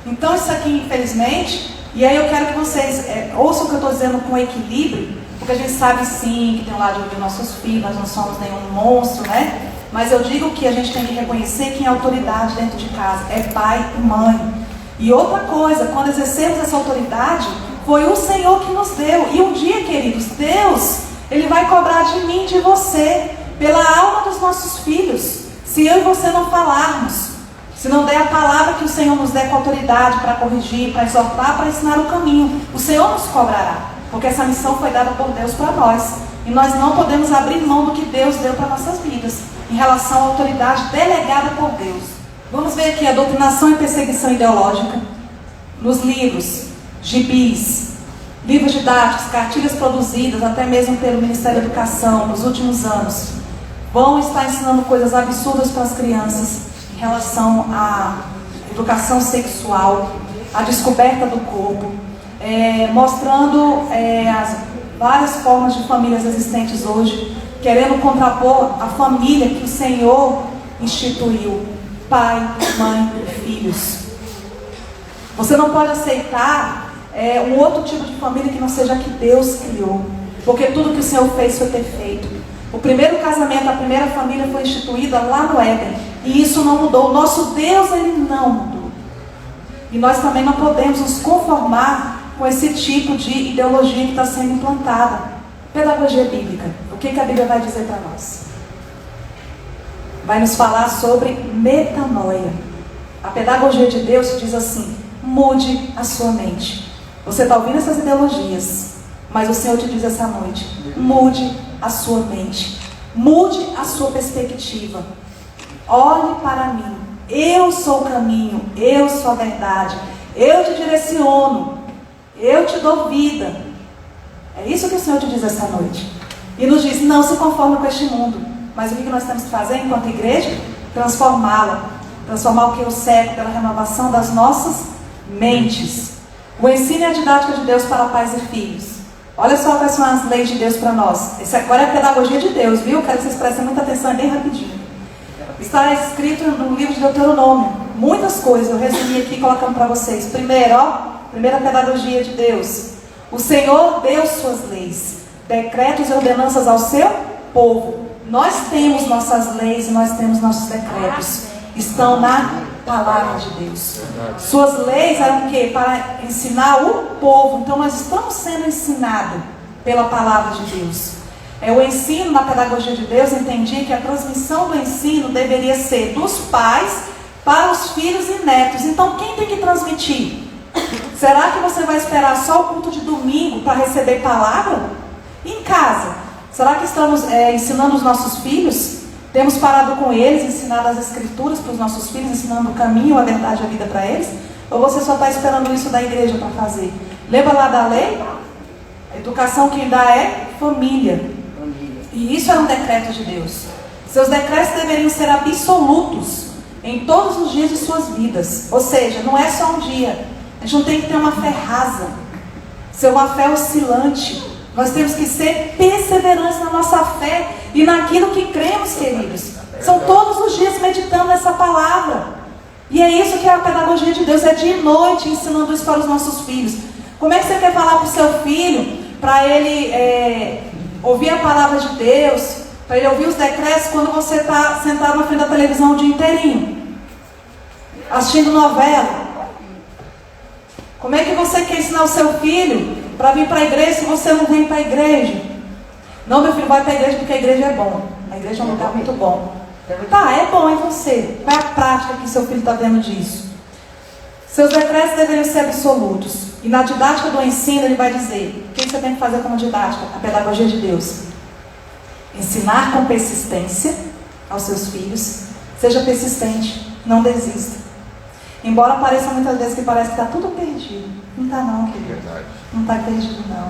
Então isso aqui, infelizmente, e aí eu quero que vocês ouçam o que eu estou dizendo com equilíbrio, porque a gente sabe sim que tem um lado de ouvir nossos filhos, nós não somos nenhum monstro, né? Mas eu digo que a gente tem que reconhecer quem é autoridade dentro de casa, é pai e mãe. E outra coisa, quando exercemos essa autoridade, foi o Senhor que nos deu. E um dia, queridos, Deus, Ele vai cobrar de mim e de você, pela alma dos nossos filhos, se eu e você não falarmos, se não der a palavra que o Senhor nos der com autoridade para corrigir, para exortar, para ensinar o caminho, o Senhor nos cobrará, porque essa missão foi dada por Deus para nós, e nós não podemos abrir mão do que Deus deu para nossas vidas, em relação à autoridade delegada por Deus. Vamos ver aqui a doutrinação e perseguição ideológica, nos livros, gibis, livros didáticos, cartilhas produzidas, até mesmo pelo Ministério da Educação, nos últimos anos, vão estar ensinando coisas absurdas para as crianças, em relação à educação sexual, à descoberta do corpo, mostrando as várias formas de famílias existentes hoje, querendo contrapor a família que o Senhor instituiu, pai, mãe e filhos. Você não pode aceitar um outro tipo de família que não seja a que Deus criou, porque tudo que o Senhor fez foi perfeito. O primeiro casamento, a primeira família foi instituída lá no Éden, e isso não mudou. O nosso Deus, Ele não mudou. E nós também não podemos nos conformar com esse tipo de ideologia que está sendo implantada. Pedagogia bíblica. O que a Bíblia vai dizer para nós? Vai nos falar sobre metanoia. A pedagogia de Deus diz assim: mude a sua mente. Você está ouvindo essas ideologias, mas o Senhor te diz essa noite: mude a sua mente, mude a sua perspectiva, olhe para mim, eu sou o caminho, eu sou a verdade, eu te direciono, eu te dou vida. É isso que o Senhor te diz essa noite, e nos diz: não se conforme com este mundo, mas o que nós temos que fazer enquanto igreja? Transformá-la, transformar o que eu cego pela renovação das nossas mentes. O ensino e a didática de Deus para pais e filhos. Olha só quais são as leis de Deus para nós. Esse agora é a pedagogia de Deus, viu? Quero que vocês prestem muita atenção, é bem rapidinho. Está escrito no livro de Deuteronômio. Muitas coisas, eu resumi aqui colocando para vocês. Primeiro, primeira pedagogia de Deus. O Senhor deu suas leis, decretos e ordenanças ao seu povo. Nós temos nossas leis e nós temos nossos decretos. Estão na palavra de Deus. Suas leis eram o quê? Para ensinar o povo. Então nós estamos sendo ensinados pela palavra de Deus. O ensino na pedagogia de Deus entendia que a transmissão do ensino deveria ser dos pais para os filhos e netos. Então quem tem que transmitir? Será que você vai esperar só o culto de domingo para receber palavra? Em casa, será que estamos ensinando os nossos filhos? Temos parado com eles, ensinado as escrituras para os nossos filhos, ensinando o caminho, a verdade e a vida para eles? Ou você só está esperando isso da igreja para fazer? Lembra lá da lei? A educação quem dá é família. E isso era um decreto de Deus. Seus decretos deveriam ser absolutos em todos os dias de suas vidas. Ou seja, não é só um dia. A gente não tem que ter uma fé rasa, ser uma fé oscilante. Nós temos que ser perseverantes na nossa fé e naquilo que cremos, queridos. São todos os dias meditando nessa palavra. E é isso que é a pedagogia de Deus, é dia e noite ensinando isso para os nossos filhos. Como é que você quer falar para o seu filho, para ele ouvir a palavra de Deus, para ele ouvir os decretos, quando você está sentado na frente da televisão o dia inteirinho, assistindo novela? Como é que você quer ensinar o seu filho para vir para a igreja se você não vem para a igreja? Não, meu filho, vai para a igreja porque a igreja é bom. A igreja é um lugar muito bom. Tá, é bom, e você? Qual é a prática que seu filho está vendo disso? Seus decretos deveriam ser absolutos. E na didática do ensino ele vai dizer, o que você tem que fazer como didática? A pedagogia de Deus. Ensinar com persistência aos seus filhos. Seja persistente, não desista. Embora pareça muitas vezes que parece que está tudo perdido. Não está não, querido. Verdade. Não está perdido não.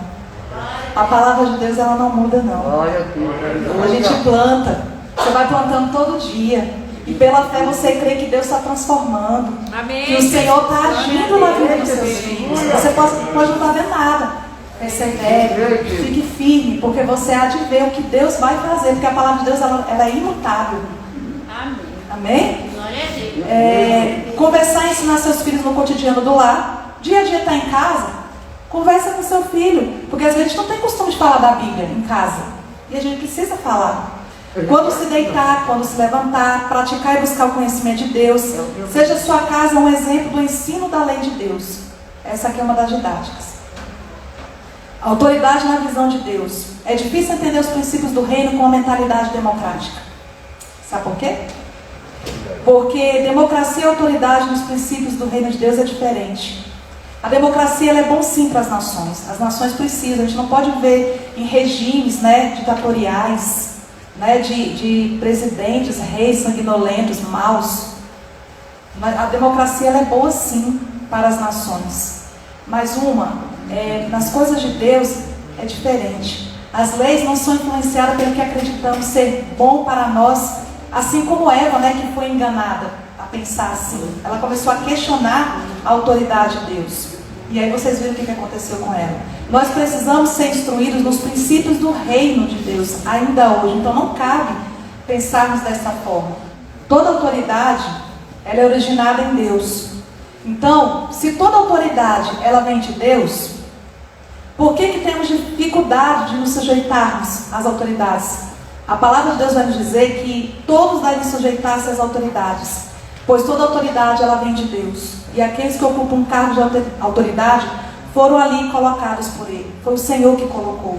A palavra de Deus ela não muda não. A gente planta. Você vai plantando todo dia. E pela fé você crê que Deus está transformando. Amém. Que o Senhor está agindo na vida dos seus filhos. Você pode não estar vendo nada. Persevere, fique firme, porque você há de ver o que Deus vai fazer. Porque a palavra de Deus ela é imutável. Amém. Amém? Glória a Deus. Conversar e ensinar seus filhos no cotidiano do lar. Dia a dia está em casa. Conversa com seu filho. Porque às vezes a gente não tem costume de falar da Bíblia em casa. E a gente precisa falar. Quando se deitar, quando se levantar, praticar e buscar o conhecimento de Deus. Seja sua casa um exemplo do ensino da lei de Deus. Essa aqui é uma das didáticas. Autoridade na visão de Deus. É difícil entender os princípios do reino com uma mentalidade democrática. Sabe por quê? Porque democracia e autoridade nos princípios do reino de Deus é diferente. A democracia ela é bom sim para as nações. As nações precisam. A gente não pode viver em regimes ditatoriais, de presidentes, reis sanguinolentos, maus. A democracia ela é boa sim para as nações. Mas nas coisas de Deus é diferente. As leis não são influenciadas pelo que acreditamos ser bom para nós, assim como Eva, que foi enganada a pensar assim. Ela começou a questionar a autoridade de Deus. E aí vocês viram o que aconteceu com ela. Nós precisamos ser instruídos nos princípios do reino de Deus, ainda hoje. Então não cabe pensarmos dessa forma. Toda autoridade, ela é originada em Deus. Então, se toda autoridade, ela vem de Deus, por que temos dificuldade de nos sujeitarmos às autoridades? A palavra de Deus vai nos dizer que todos devem sujeitar-se às autoridades, pois toda autoridade ela vem de Deus. E aqueles que ocupam um cargo de autoridade foram ali colocados por Ele. Foi o Senhor que colocou.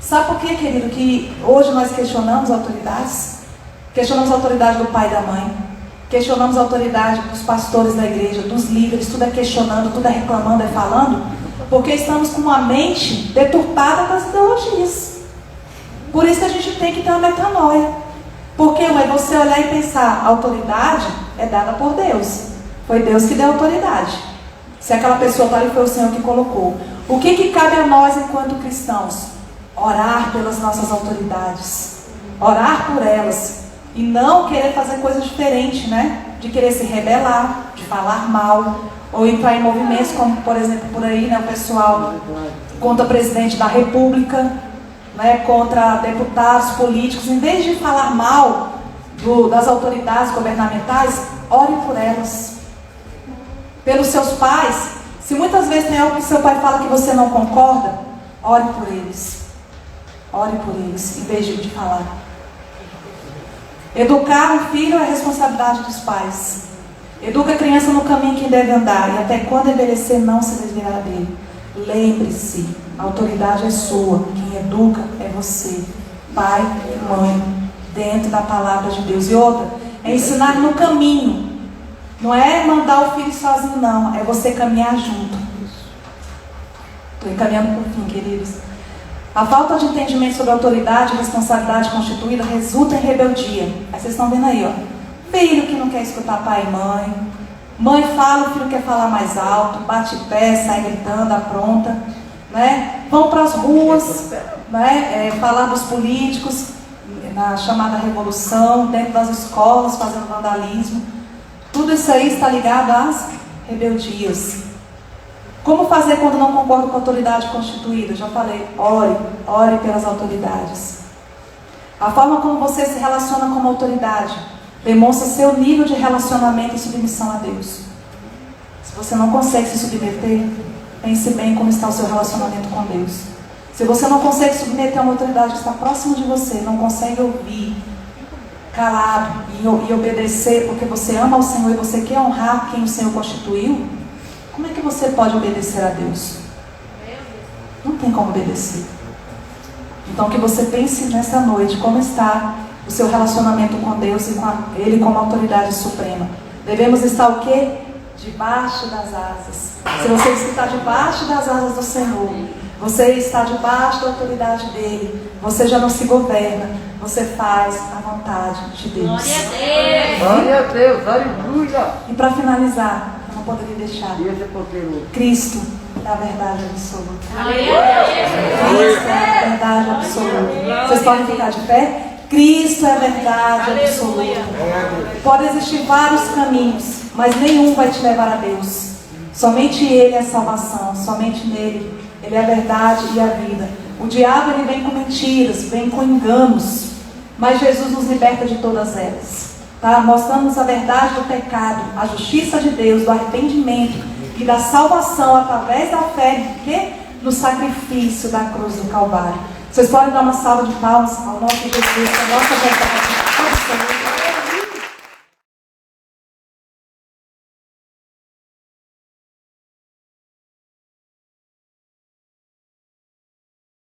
Sabe por quê, querido, que hoje nós questionamos autoridades? Questionamos a autoridade do pai e da mãe. Questionamos a autoridade dos pastores da igreja, dos líderes. Tudo é questionando, tudo é reclamando, é falando. Porque estamos com uma mente deturpada das ideologias. Por isso que a gente tem que ter uma metanoia. Porque é você olhar e pensar, a autoridade é dada por Deus. Foi Deus que deu autoridade. Se aquela pessoa está ali, foi o Senhor que colocou. O que cabe a nós enquanto cristãos? Orar pelas nossas autoridades. Orar por elas. E não querer fazer coisas diferentes, de querer se rebelar, de falar mal, ou entrar em movimentos como, por exemplo, por aí, o pessoal contra o presidente da república, contra deputados, políticos. Em vez de falar mal das autoridades governamentais, ore por elas. Pelos seus pais, se muitas vezes tem algo que seu pai fala que você não concorda, ore por eles. Ore por eles, em vez de falar. Educar um filho é responsabilidade dos pais. Educa a criança no caminho que deve andar, e até quando envelhecer não se desviará dele. Lembre-se, a autoridade é sua, quem educa é você, pai e mãe, dentro da palavra de Deus. E outra, é ensinar no caminho. Não é mandar o filho sozinho, não. É você caminhar junto. Estou encaminhando por fim, queridos. A falta de entendimento sobre autoridade e responsabilidade constituída resulta em rebeldia. Aí vocês estão vendo aí, filho que não quer escutar pai e mãe. Mãe fala, o filho quer falar mais alto. Bate pé, sai gritando, apronta. Vão para as ruas, falar dos políticos, na chamada revolução, dentro das escolas, fazendo vandalismo. Tudo isso aí está ligado às rebeldias. Como fazer quando não concordo com a autoridade constituída? Já falei, ore pelas autoridades. A forma como você se relaciona com uma autoridade demonstra seu nível de relacionamento e submissão a Deus. Se você não consegue se submeter, pense bem como está o seu relacionamento com Deus. Se você não consegue submeter a uma autoridade que está próxima de você, não consegue ouvir, calado e obedecer porque você ama o Senhor e você quer honrar quem o Senhor constituiu, como é que você pode obedecer a Deus? Não tem como obedecer. Então que você pense nessa noite como está o seu relacionamento com Deus e com Ele como autoridade suprema. Devemos estar o quê? Debaixo das asas. Se você está debaixo das asas do Senhor, você está debaixo da autoridade dEle, você já não se governa, você faz a vontade de Deus. Glória a Deus, aleluia. E para finalizar, eu não poderia deixar. Deus é poderoso. Cristo é a verdade absoluta. Aleluia. Cristo é a verdade absoluta. Vocês podem ficar de pé? Cristo é a verdade absoluta. Pode existir vários caminhos, mas nenhum vai te levar a Deus. Somente Ele é a salvação, somente nele. Ele é a verdade e a vida. O diabo ele vem com mentiras, vem com enganos, mas Jesus nos liberta de todas elas. Tá? Mostrando-nos a verdade do pecado, a justiça de Deus, do arrependimento e da salvação através da fé no sacrifício da cruz do Calvário. Vocês podem dar uma salva de palmas ao nosso Jesus, a nossa verdade absoluta.